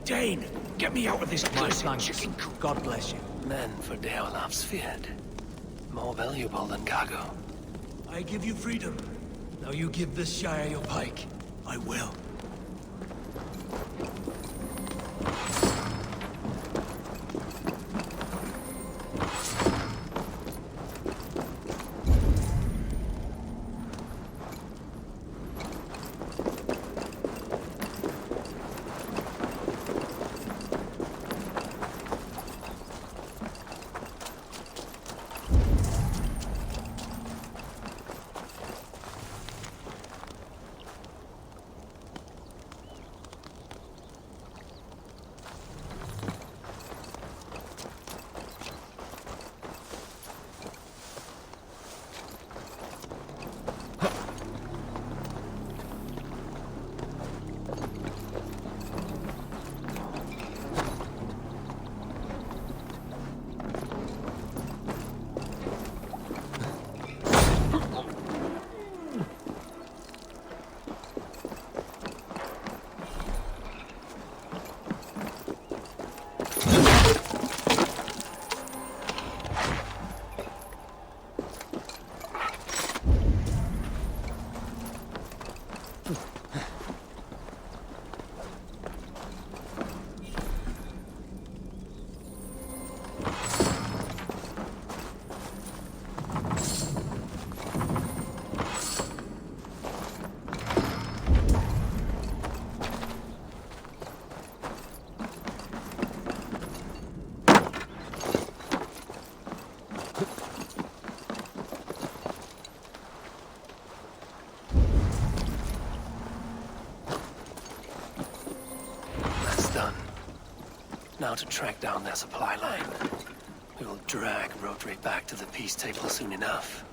Dane, get me out of this cursed chicken coop. God bless you. Men for Deolaf's feared. More valuable than cargo. I give you freedom. Now you give this Shire your pike. I will. how to track down their supply line. We will drag Rodri back to the peace table soon enough.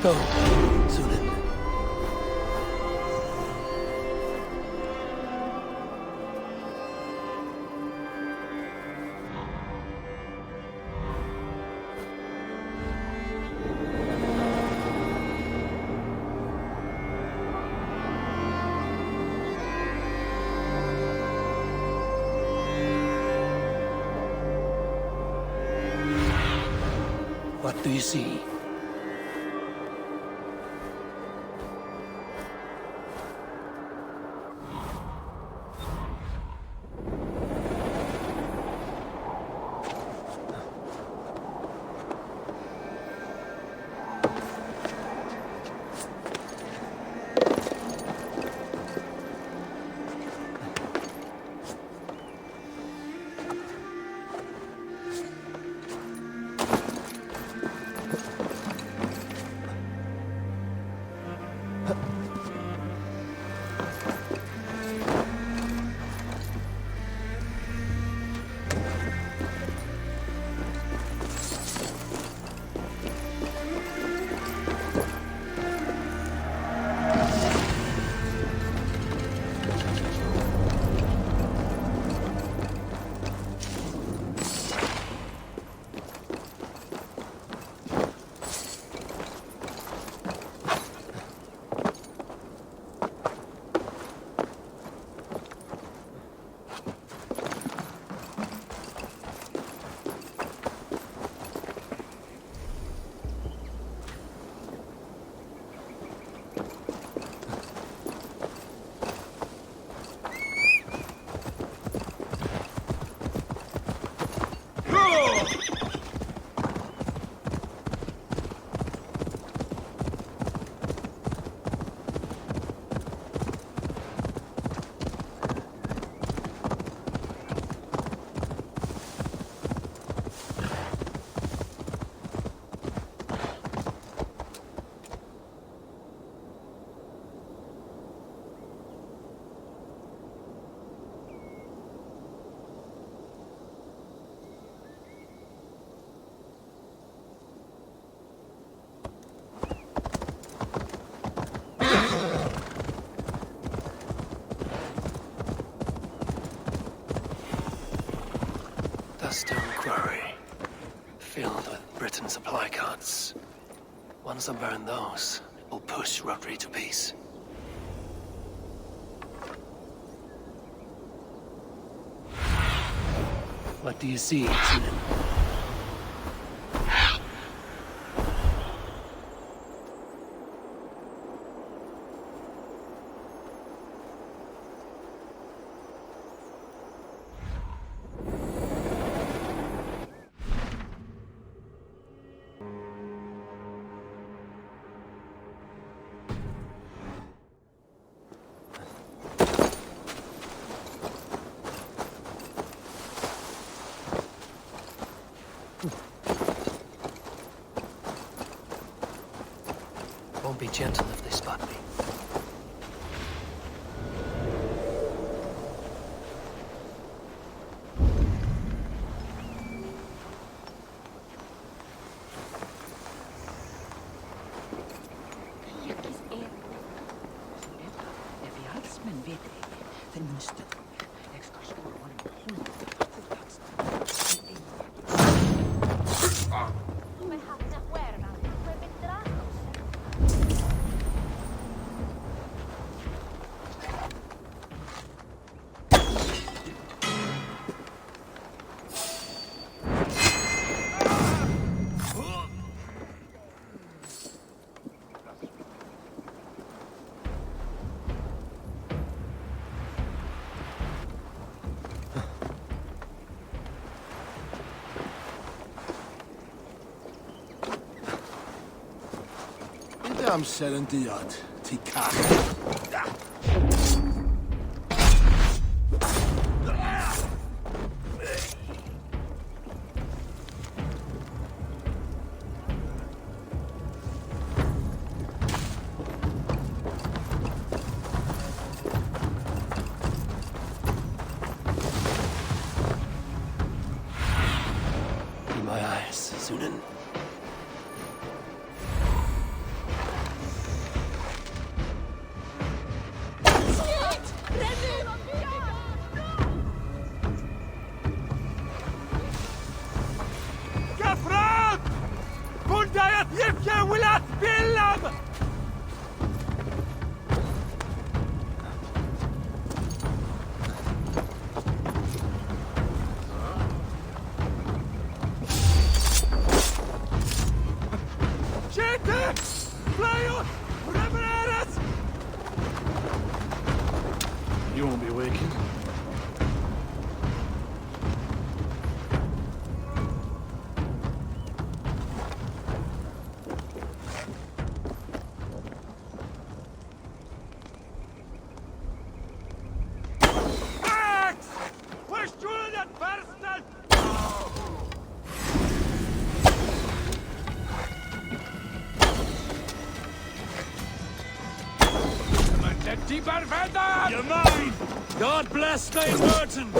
Go, Sunan. What do you see? A stone quarry, filled with Britain supply carts. Once I burn those, we'll push Rhodri to peace. What do you see, Sinan? Won't be gentle if they spot me. I'm selling the yacht. Tikak. In my eyes, Sunan. You won't be waking. You're mine! God bless Dame Merton!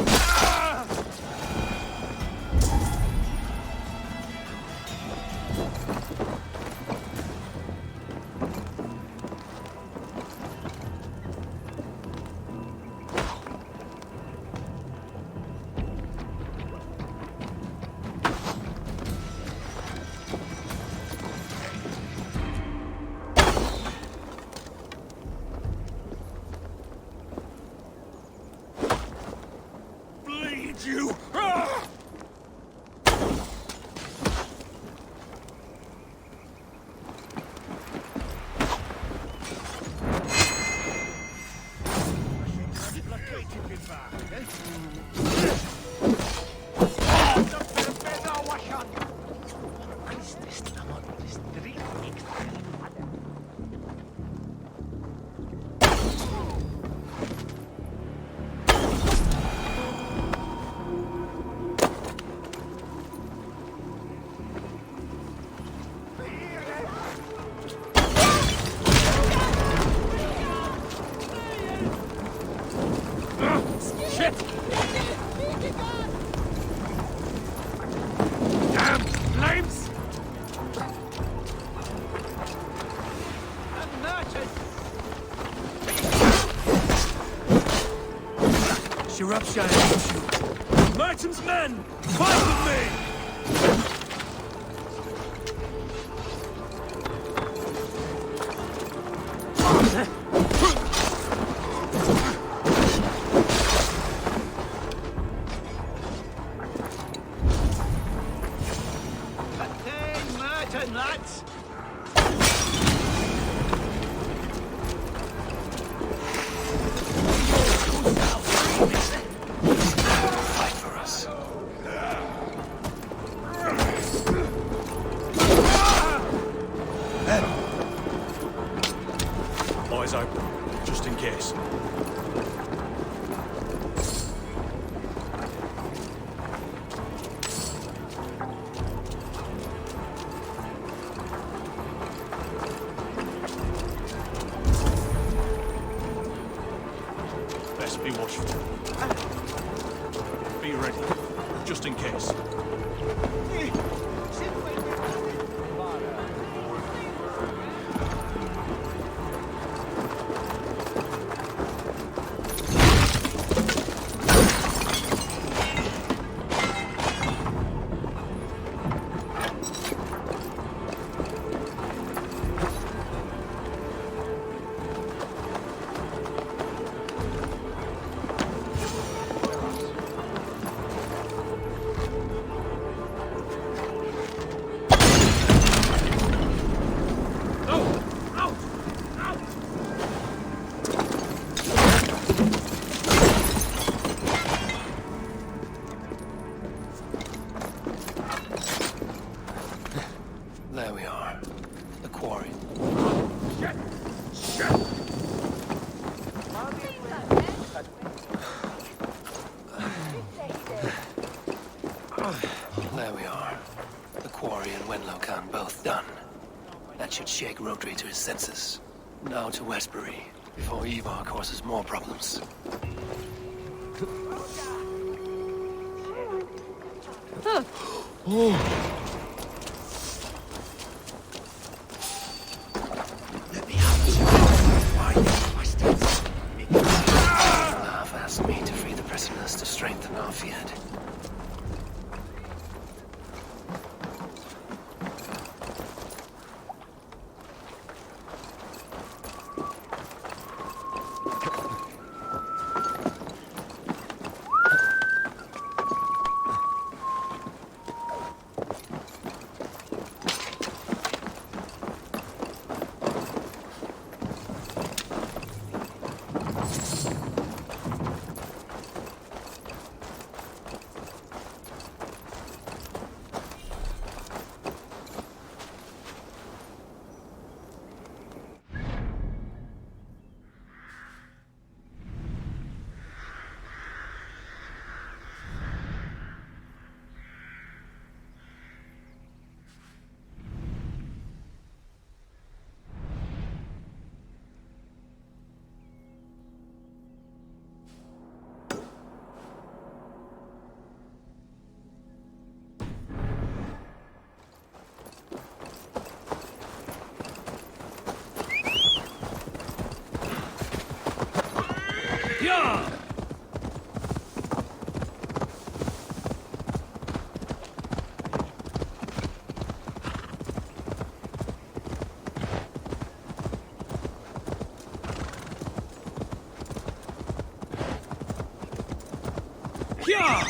You! Eruption. Martin's men! Fight with me! Contain Merton, lads! Fight for us. Eyes open, just in case. Best be watchful. Be ready, just in case. There we are. The quarry. There we are. The quarry and Wenlow Khan both done. That should shake Rodri to his senses. Now to Westbury, before Ivar causes more problems. Nav asked me to free the prisoners to strengthen our field. Yeah! Yeah!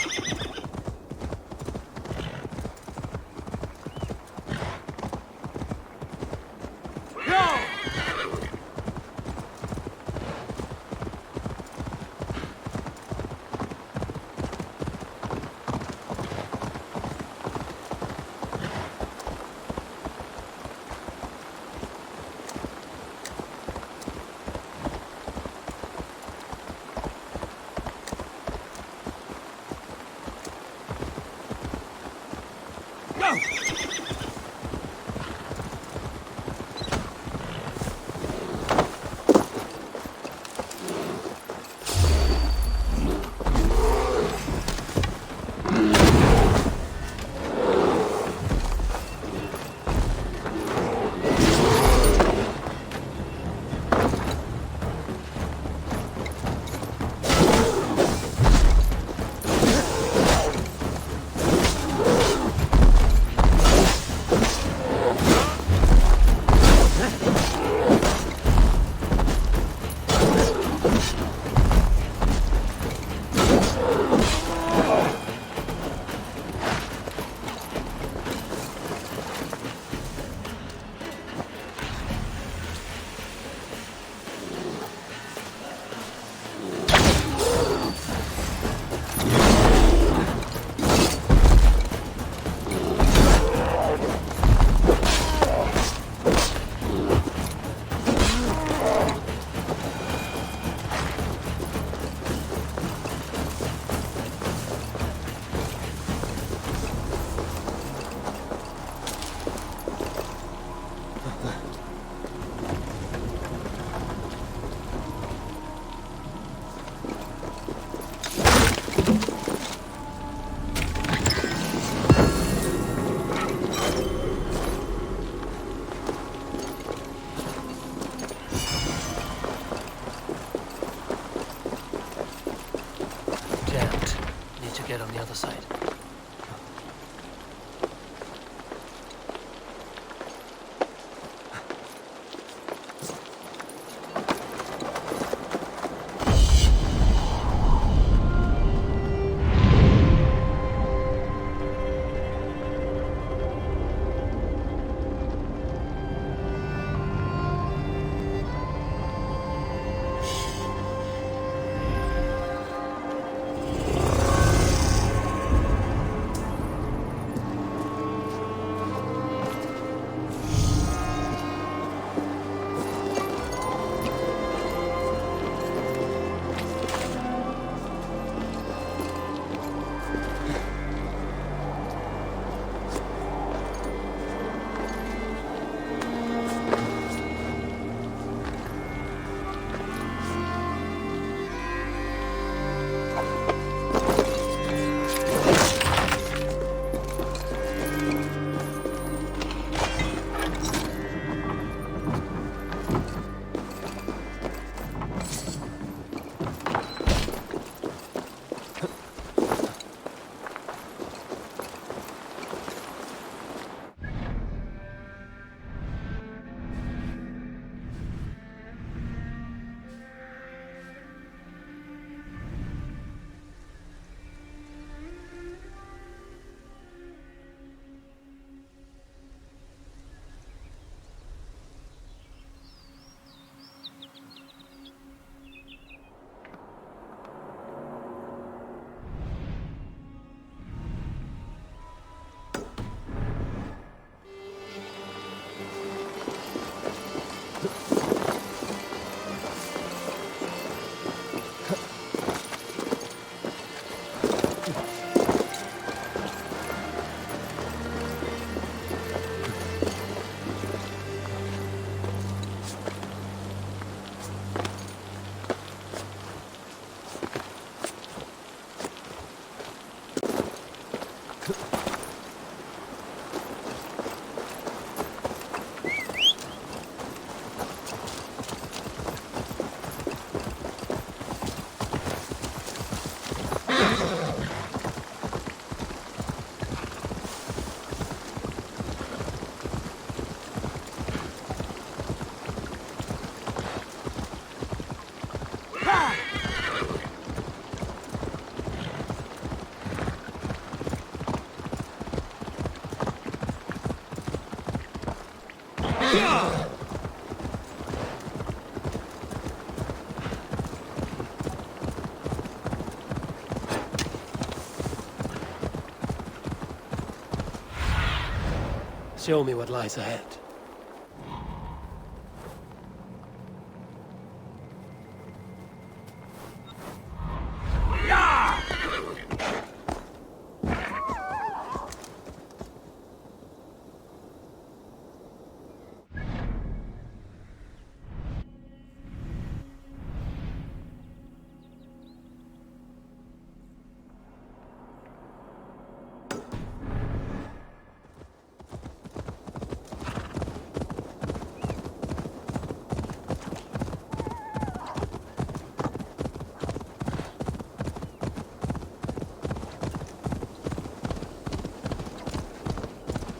Show me what lies ahead.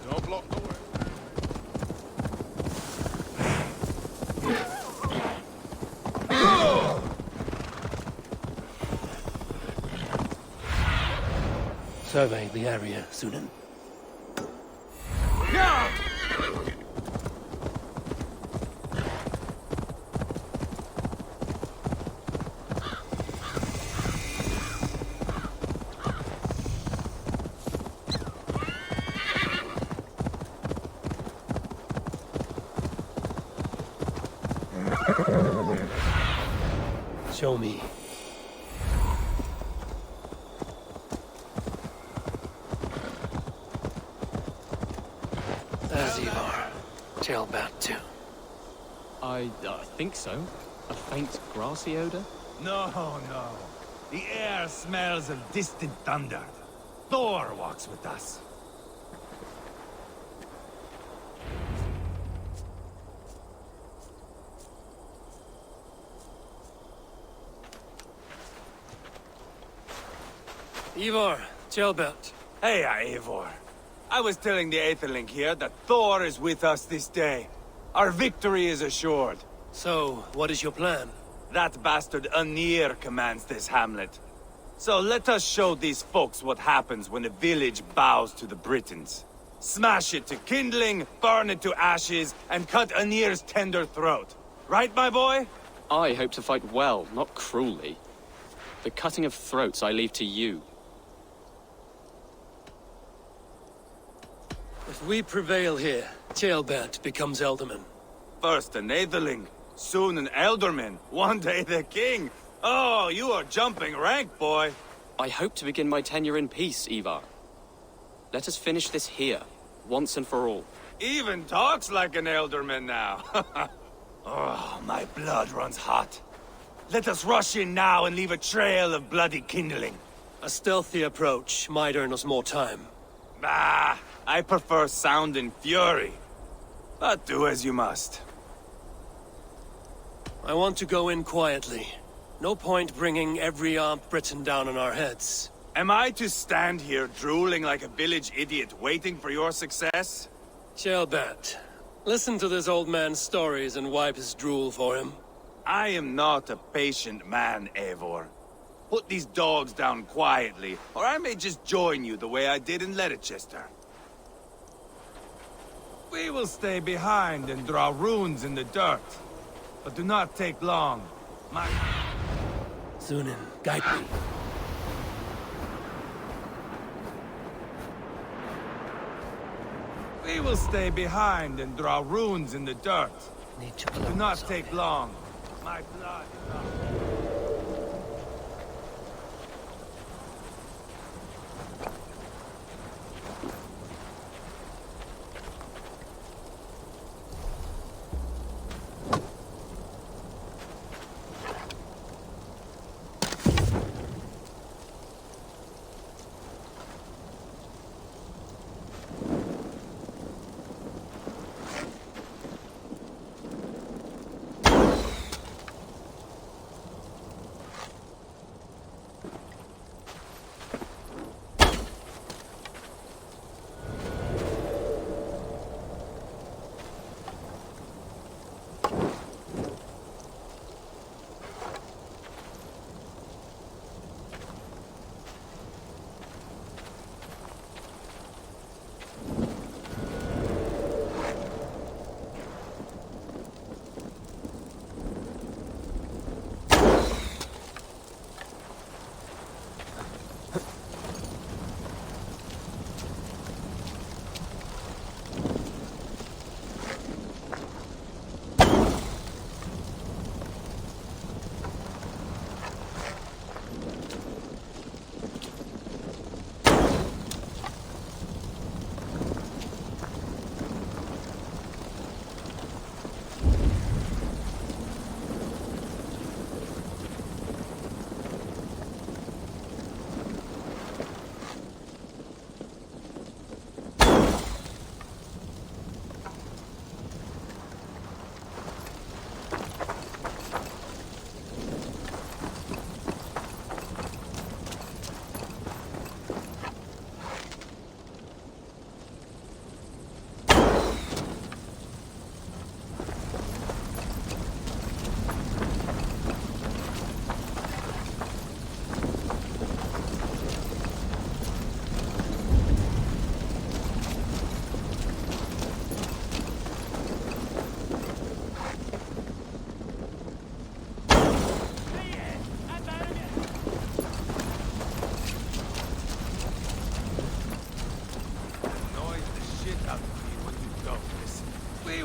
Don't block the way. Survey the area, Sunan. Show me. There's Ivar. Tailbat too. I think so. A faint grassy odor? No, no. The air smells of distant thunder. Thor walks with us. Ivar, Tailbat. Hey, Eivor. I was telling the Aetherling here that Thor is with us this day. Our victory is assured. So, what is your plan? That bastard Anir commands this hamlet. So let us show these folks what happens when a village bows to the Britons. Smash it to kindling, burn it to ashes, and cut Anir's tender throat. Right, my boy? I hope to fight well, not cruelly. The cutting of throats I leave to you. If we prevail here, Tailbat becomes Elderman. First an Aetherling, soon an Elderman, one day the king. Oh, you are jumping rank, boy. I hope to begin my tenure in peace, Ivar. Let us finish this here, once and for all. Even talks like an Elderman now. Oh, my blood runs hot. Let us rush in now and leave a trail of bloody kindling. A stealthy approach might earn us more time. Ah, I prefer sound and fury. But do as you must. I want to go in quietly. No point bringing every armed Briton down on our heads. Am I to stand here drooling like a village idiot waiting for your success? Tailbat, listen to this old man's stories and wipe his drool for him. I am not a patient man, Eivor. Put these dogs down quietly, or I may just join you the way I did in Leicester. We will stay behind and draw runes in the dirt. But do not take long. Sunan, guide me. We will stay behind and draw runes in the dirt. Do not take long. My blood is up.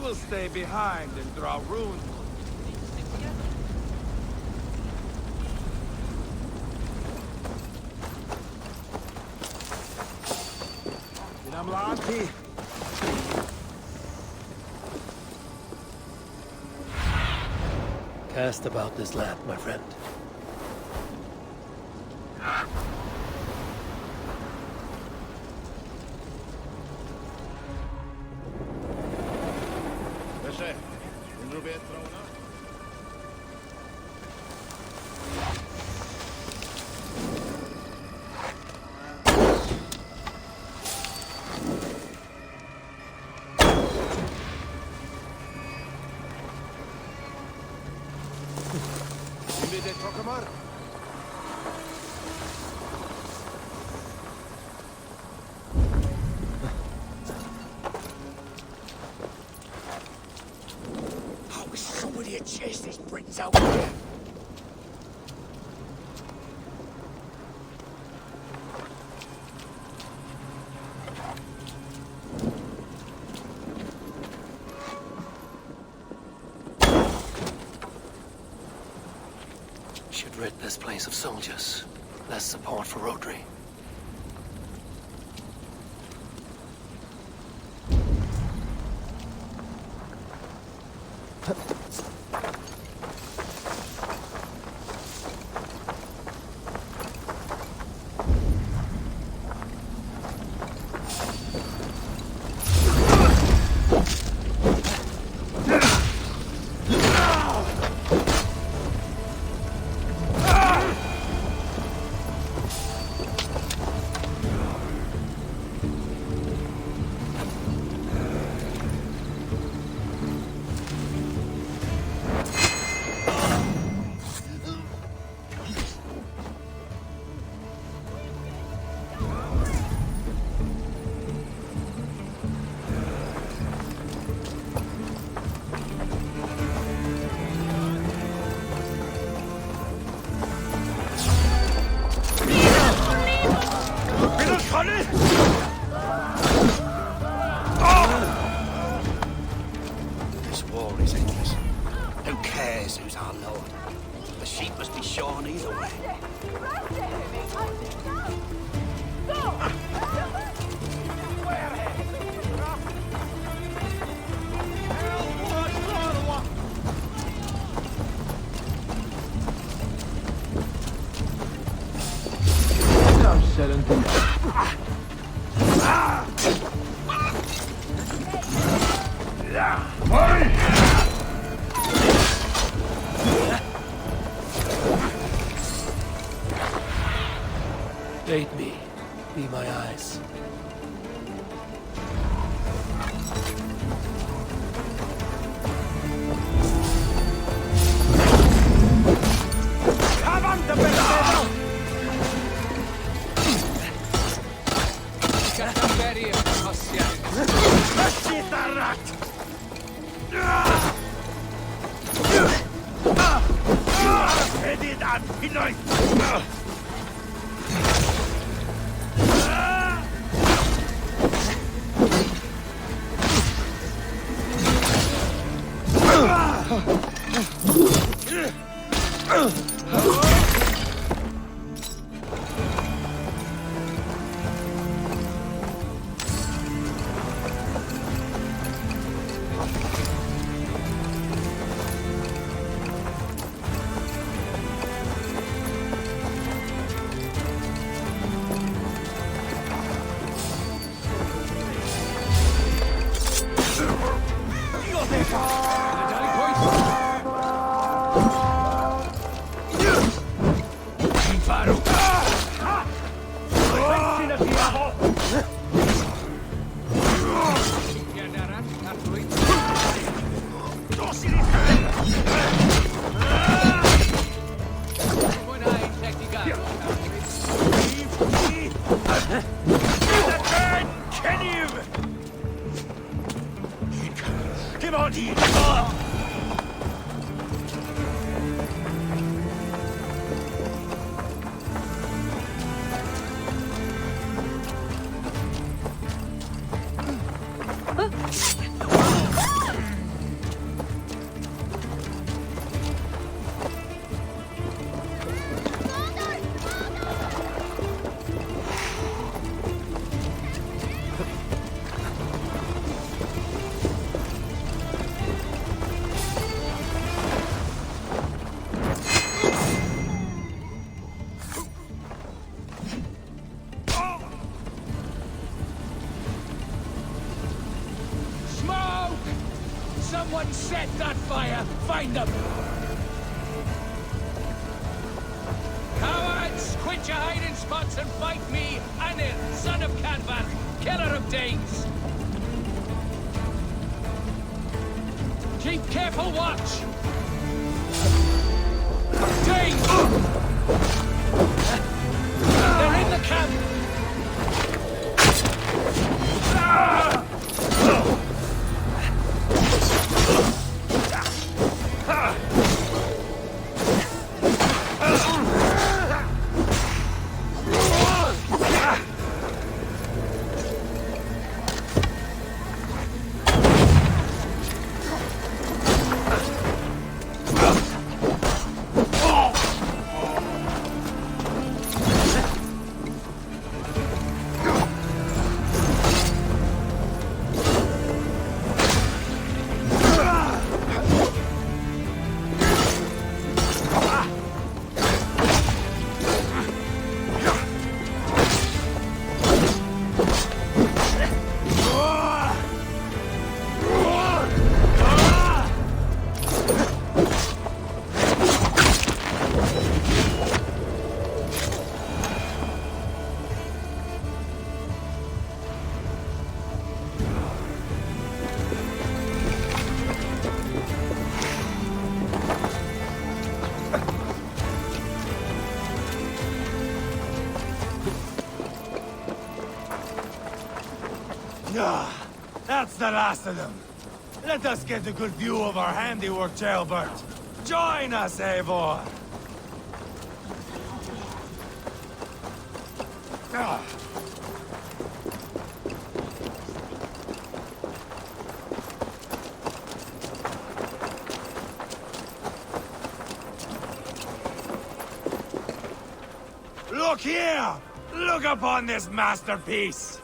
will stay behind and draw runes. Cast about this land, my friend. I wish somebody had chased these Britons out here. Should rid this place of soldiers. Less support for Rodri. This war is endless. Who cares who's our lord? The sheep must be shorn either way. Aid me. Be my eyes. Someone set that fire! Find them! Cowards! Quit your hiding spots and fight me, Anil, son of Cadvan, killer of Danes! Keep careful watch! Danes! They're in the camp! Ah, that's the last of them. Let us get a good view of our handiwork, Jailbert. Join us, Eivor! Ah. Look here! Look upon this masterpiece!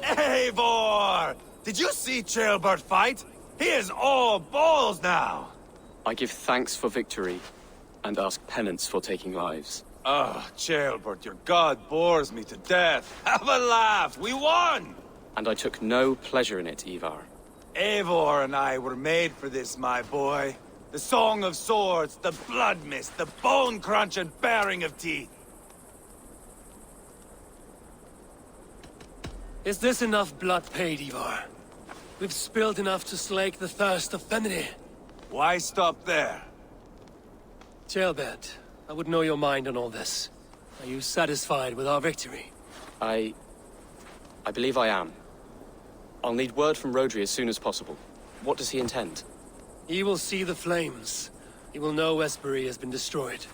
Eivor! Did you see Jailbert fight? He is all balls now! I give thanks for victory, and ask penance for taking lives. Oh, Jailbert, your god bores me to death. Have a laugh! We won! And I took no pleasure in it, Ivar. Eivor and I were made for this, my boy. The song of swords, the blood mist, the bone crunch and baring of teeth. Is this enough blood paid, Ivar? We've spilled enough to slake the thirst of Fenrir. Why stop there? Jailbert, I would know your mind on all this. Are you satisfied with our victory? I believe I am. I'll need word from Rodri as soon as possible. What does he intend? He will see the flames. He will know Westbury has been destroyed.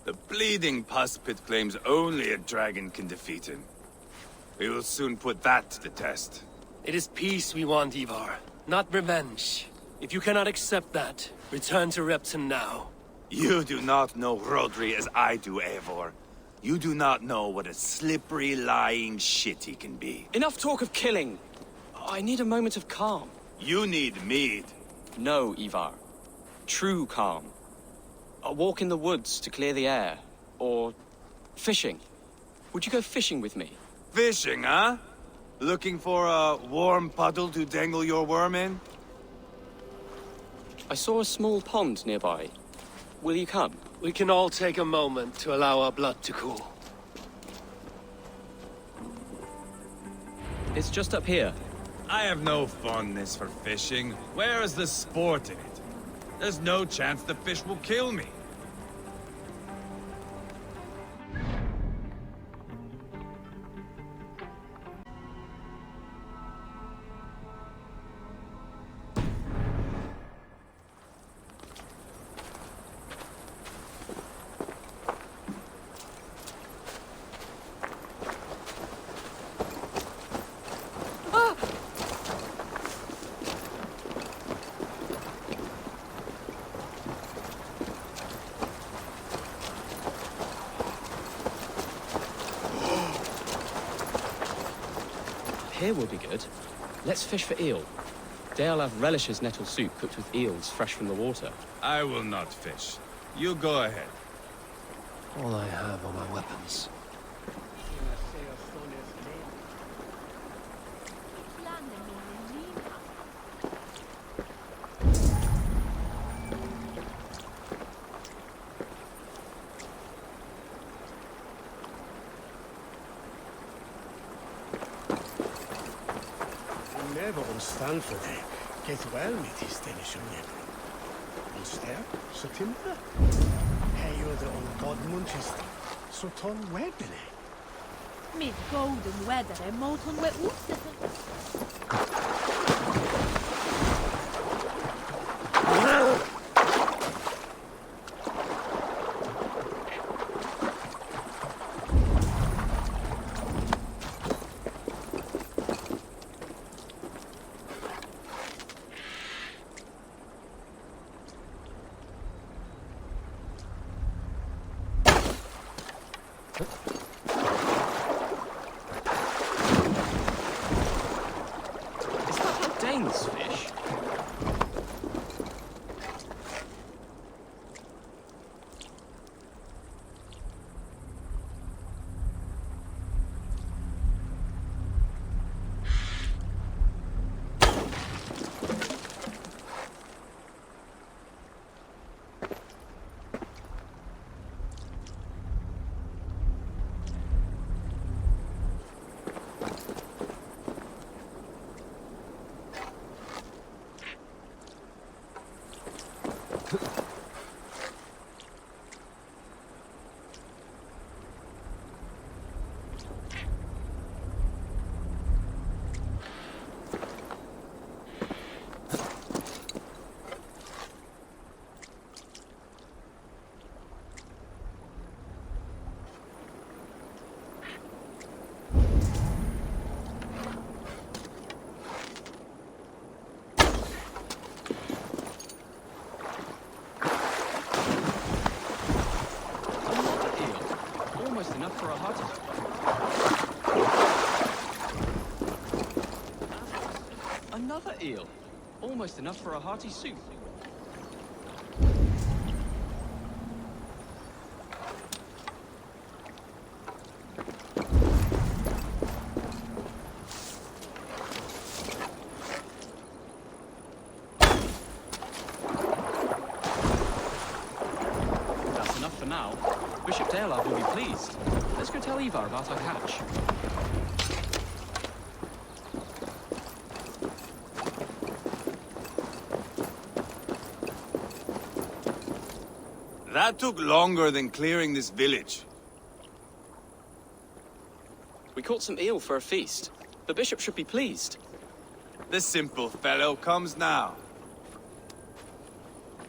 The bleeding pus pit claims only a dragon can defeat him. We will soon put that to the test. It is peace we want, Ivar, not revenge. If you cannot accept that, return to Repton now. You do not know Rodri as I do, Eivor. You do not know what a slippery, lying shit he can be. Enough talk of killing! I need a moment of calm. You need mead. No, Ivar. True calm. A walk in the woods to clear the air. Or fishing. Would you go fishing with me? Fishing, huh? Looking for a warm puddle to dangle your worm in? I saw a small pond nearby. Will you come? We can all take a moment to allow our blood to cool. It's just up here. I have no fondness for fishing. Where is the sport in it? There's no chance the fish will kill me. Here will be good. Let's fish for eel. Deolav relishes nettle soup cooked with eels fresh from the water. I will not fish. You go ahead. All I have are my weapons. Never on Stanford, get well med de stillesungen. On stær, så timbre. Her gjør det on Godmundist, så ton weddene. Med golden weather mot hon var ute. Dane's fish? Enough for a hearty. Another eel. Almost enough for a hearty soup. That's enough for now. Bishop Daelard will be pleased. Let's go tell Ivar about our catch. That took longer than clearing this village. We caught some eel for a feast. The bishop should be pleased. The simple fellow comes now.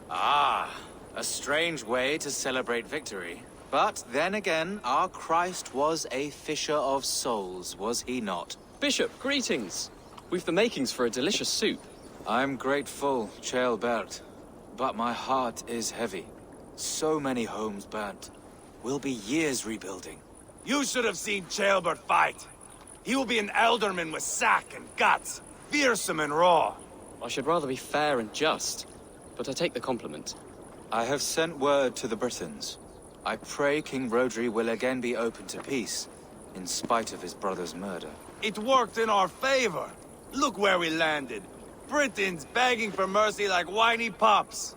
Ah, a strange way to celebrate victory. But then again, our Christ was a fisher of souls, was he not? Bishop, greetings. We've the makings for a delicious soup. I'm grateful, Ceolbert, but my heart is heavy. So many homes burnt. We'll be years rebuilding. You should have seen Ceolbert fight. He will be an alderman with sack and guts, fearsome and raw. I should rather be fair and just, but I take the compliment. I have sent word to the Britons. I pray King Rodri will again be open to peace, in spite of his brother's murder. It worked in our favor. Look where we landed. Britons begging for mercy like whiny pups.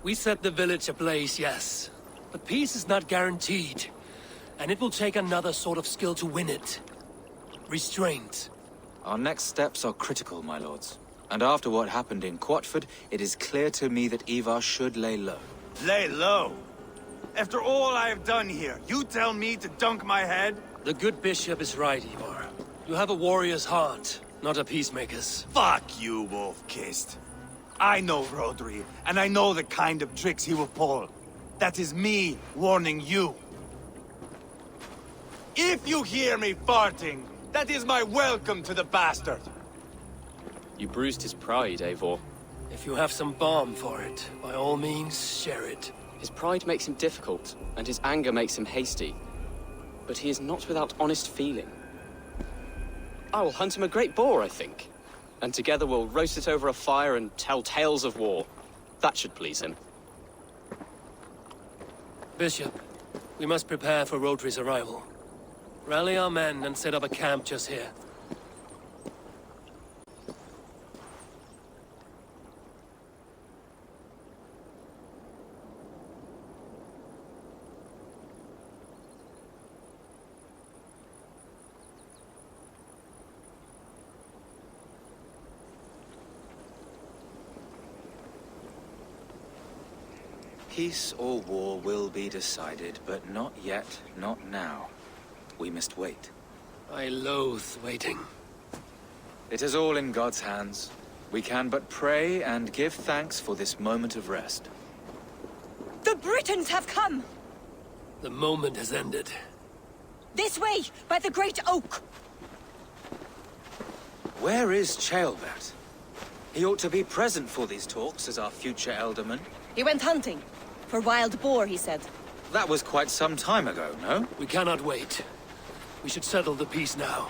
We set the village ablaze, yes. But peace is not guaranteed. And it will take another sort of skill to win it. Restraint. Our next steps are critical, my lords. And after what happened in Quatford, it is clear to me that Ivar should lay low. Lay low? After all I have done here, you tell me to dunk my head? The good bishop is right, Ivar. You have a warrior's heart, not a peacemaker's. Fuck you, Wolf-Kissed. I know Rodri, and I know the kind of tricks he will pull. That is me warning you. If you hear me farting, that is my welcome to the bastard. You bruised his pride, Eivor. If you have some balm for it, by all means, share it. His pride makes him difficult, and his anger makes him hasty. But he is not without honest feeling. I will hunt him a great boar, I think. And together we'll roast it over a fire and tell tales of war. That should please him. Bishop, we must prepare for Rodri's arrival. Rally our men and set up a camp just here. Peace or war will be decided, but not yet, not now. We must wait. I loathe waiting. It is all in God's hands. We can but pray and give thanks for this moment of rest. The Britons have come! The moment has ended. This way, by the Great Oak! Where is Ceolbert? He ought to be present for these talks as our future Elderman. He went hunting. For wild boar, he said. That was quite some time ago, no? We cannot wait. We should settle the peace now.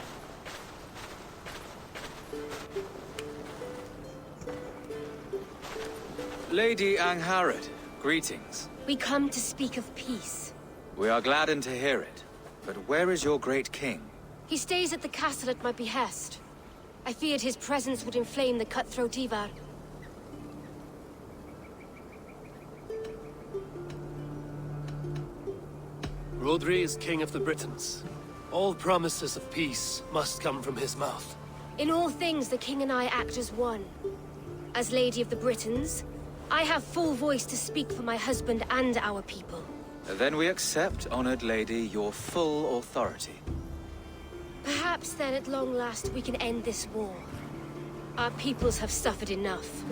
Lady Angharad, greetings. We come to speak of peace. We are gladdened to hear it. But where is your great king? He stays at the castle at my behest. I feared his presence would inflame the cutthroat Ivar. Rodri is king of the Britons. All promises of peace must come from his mouth. In all things, the king and I act as one. As Lady of the Britons, I have full voice to speak for my husband and our people. Then we accept, honored lady, your full authority. Perhaps then, at long last, we can end this war. Our peoples have suffered enough.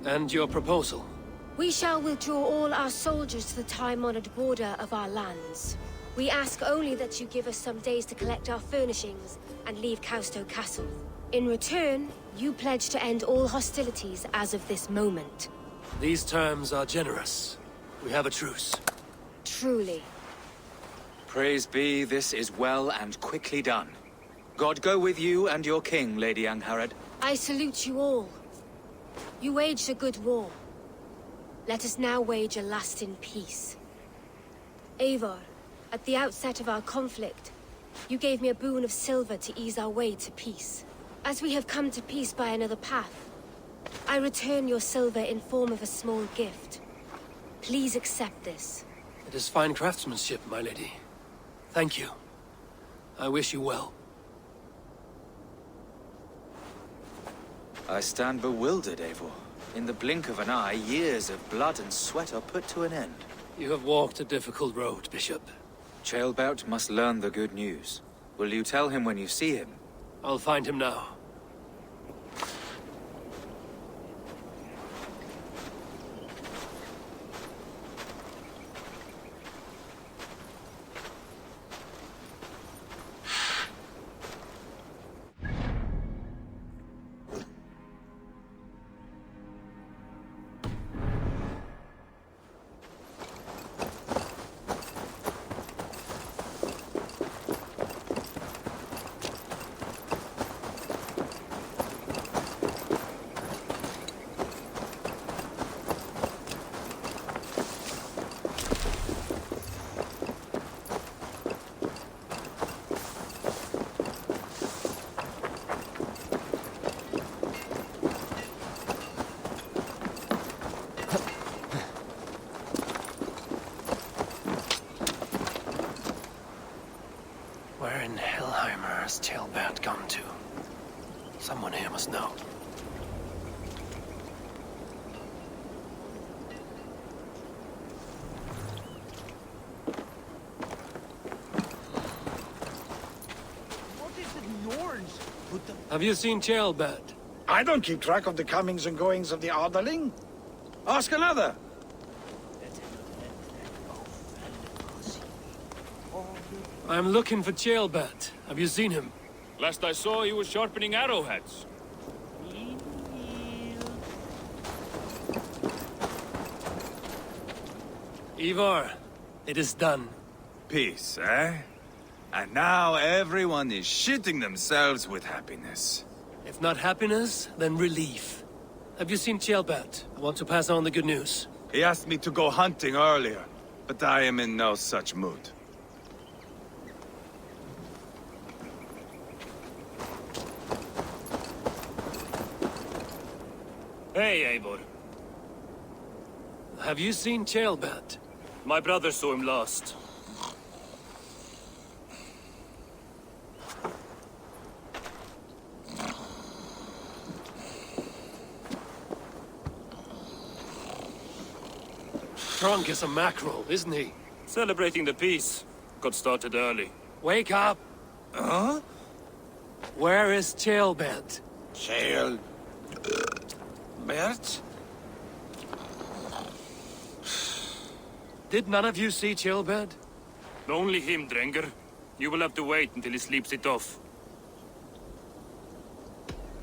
And your proposal? We shall withdraw all our soldiers to the time-honored border of our lands. We ask only that you give us some days to collect our furnishings and leave Causto Castle. In return, you pledge to end all hostilities as of this moment. These terms are generous. We have a truce. Truly. Praise be, this is well and quickly done. God go with you and your king, Lady Angharad. I salute you all. You waged a good war. Let us now wage a lasting peace. Eivor, at the outset of our conflict, you gave me a boon of silver to ease our way to peace. As we have come to peace by another path, I return your silver in form of a small gift. Please accept this. It is fine craftsmanship, my lady. Thank you. I wish you well. I stand bewildered, Eivor. In the blink of an eye, years of blood and sweat are put to an end. You have walked a difficult road, Bishop. Ceolbert must learn the good news. Will you tell him when you see him? I'll find him now. Where in Hellheimer has Ceolbert gone to? Someone here must know. Have you seen Ceolbert? I don't keep track of the comings and goings of the Arderling. Ask another. I'm looking for Ceolbert. Have you seen him? Last I saw, he was sharpening arrowheads. Ivar, it is done. Peace, eh? And now everyone is shitting themselves with happiness. If not happiness, then relief. Have you seen Ceolbert? I want to pass on the good news. He asked me to go hunting earlier. but I am in no such mood. Hey, Eivor. Have you seen Ceolbert? My brother saw him last. Drunk as a mackerel, isn't he? Celebrating the peace. Got started early. Wake up! Huh? Where is Ceolbert? Bert? Did none of you see Ceolbert? Only him, Drenger. You will have to wait until he sleeps it off.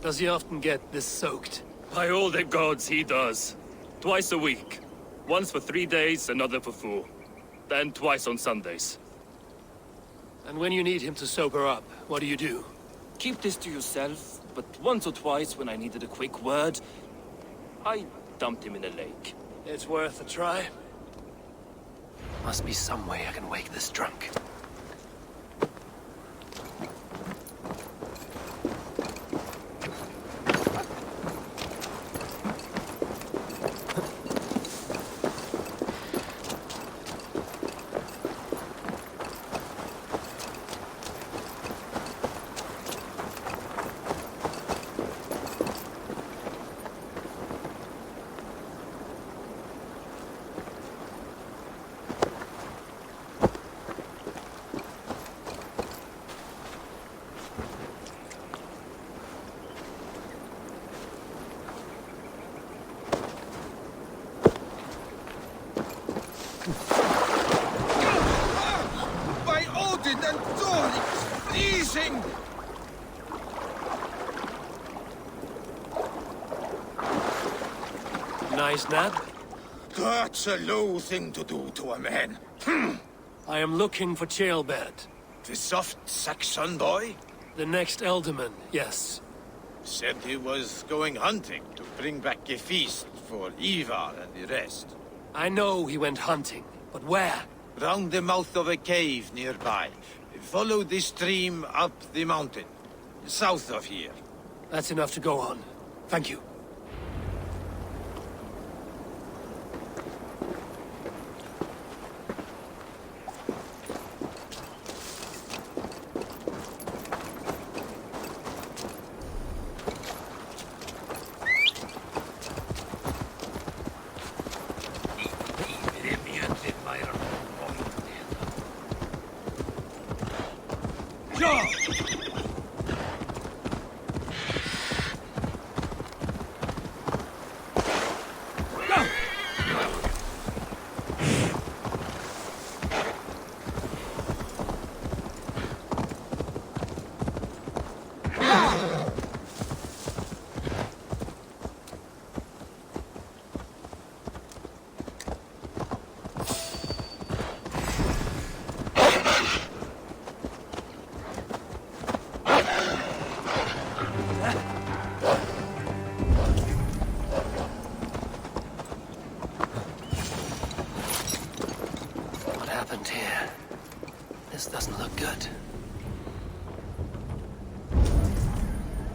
Does he often get this soaked? By all the gods, he does. Twice a week. Once for 3 days, another for 4. Then twice on Sundays. And when you need him to sober up, what do you do? Keep this to yourself, but once or twice when I needed a quick word, I dumped him in a lake. It's worth a try. Must be some way I can wake this drunk. By Odin and Thor, it's freezing! Nice nap? That's a low thing to do to a man. I am looking for Ceolbert. The soft Saxon boy? The next Elderman, yes. Said he was going hunting to bring back a feast for Ivar and the rest. I know he went hunting, but where? Round the mouth of a cave nearby. Follow the stream up the mountain. South of here. That's enough to go on. Thank you. What happened here? This doesn't look good.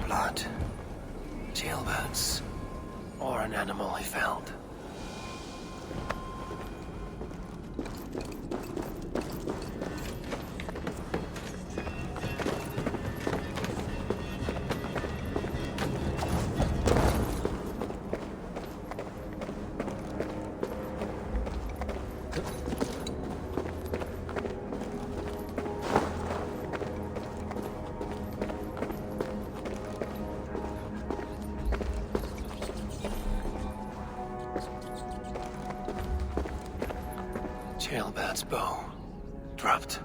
Blood. Jailbirds. Or an animal he found. Ceolbert's bow. Dropped.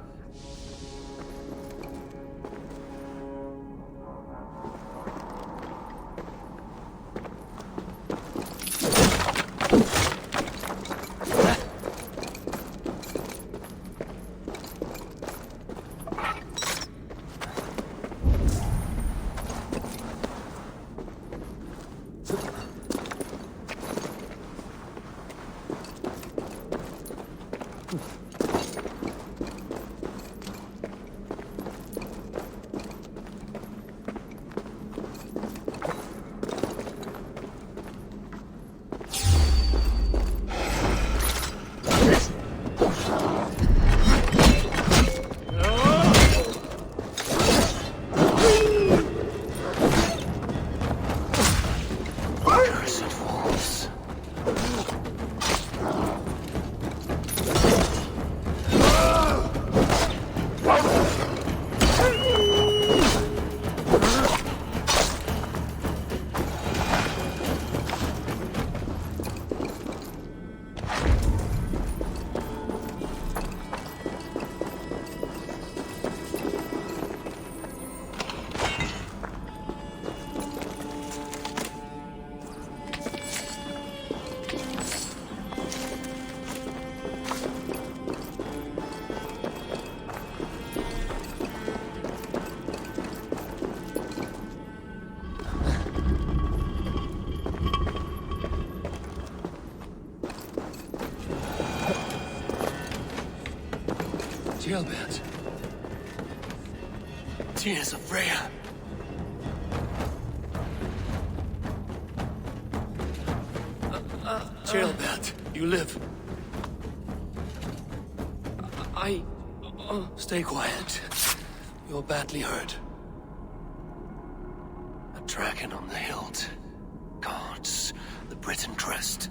Gilbert. Tears of Freya. Gilbert, you live. Stay quiet. You're badly hurt. A dragon on the hilt. Guards the Britain crest.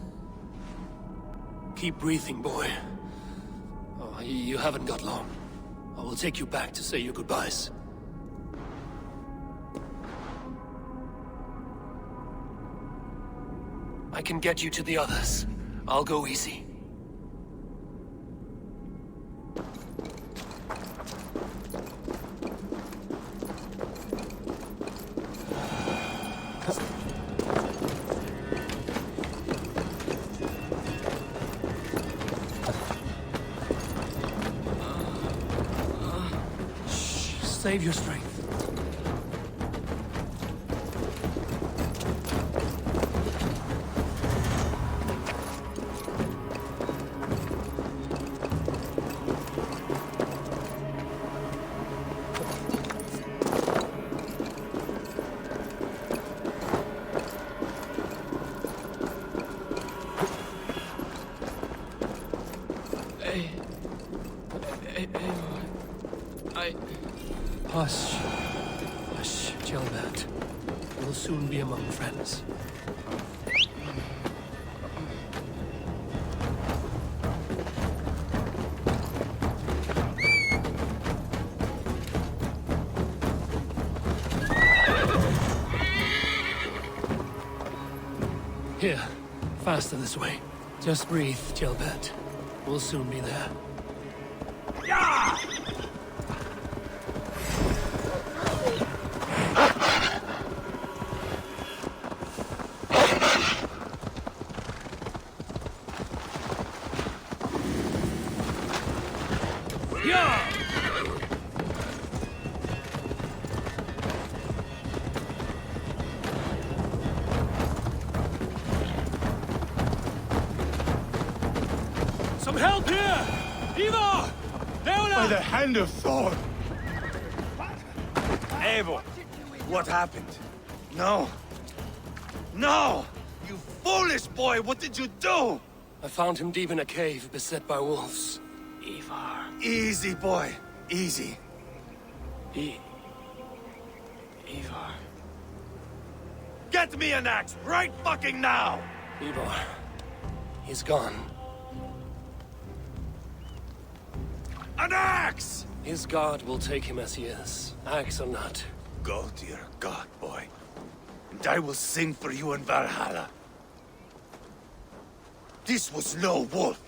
Keep breathing, boy. Oh, you haven't got long. I will take you back to say your goodbyes. I can get you to the others. I'll go easy. Save your strength. Hush. Hush, Gilbert. We'll soon be among friends. Here. Faster this way. Just breathe, Gilbert. We'll soon be there. Yeah! Some help here! Eva! By the hand of Thor! Eivor, what happened? No! No! You foolish boy, what did you do? I found him deep in a cave, beset by wolves. Ivar. Easy, boy. Easy. Ivar. Get me an axe, right fucking now! Ivar. He's gone. An axe! His god will take him as he is, axe or not. Go to your god, boy. And I will sing for you in Valhalla. This was no wolf.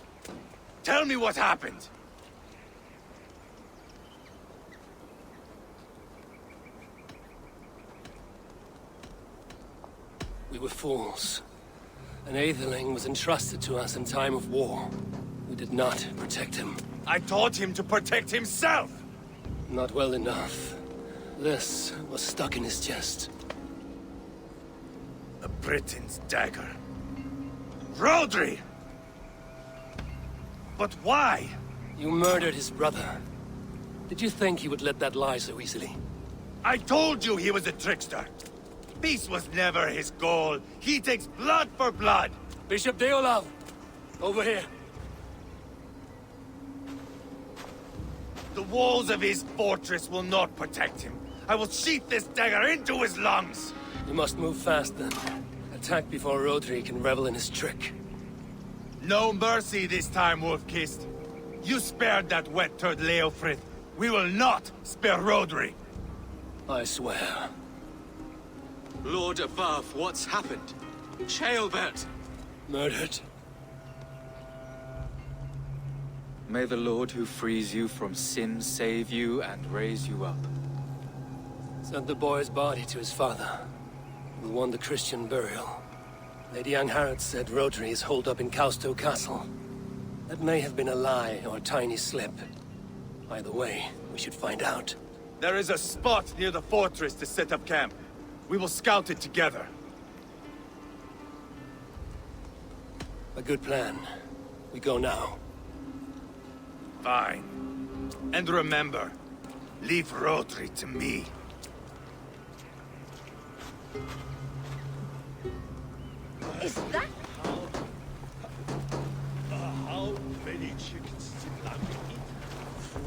Tell me what happened. We were fools. An Aetherling was entrusted to us in time of war. We did not protect him. I taught him to protect himself! Not well enough. This was stuck in his chest. A Britain's dagger. Rodri! But why? You murdered his brother. Did you think he would let that lie so easily? I told you he was a trickster. Peace was never his goal. He takes blood for blood. Bishop Deolav, over here. The walls of his fortress will not protect him. I will sheath this dagger into his lungs. You must move fast then. Attack before Rodri can revel in his trick. No mercy this time, Wolf-Kissed. You spared that wet turd Leofrith. We will not spare Rodri. I swear. Lord above, what's happened? Ceolbert! Murdered. May the Lord who frees you from sin save you and raise you up. Sent the boy's body to his father. We'll want the Christian burial. Lady Angharad said Rodri is holed up in Causto Castle. That may have been a lie or a tiny slip. Either way, we should find out. There is a spot near the fortress to set up camp. We will scout it together. A good plan. We go now. Fine. And remember, leave Rodri to me. Is that... How many chickens did I eat? 4?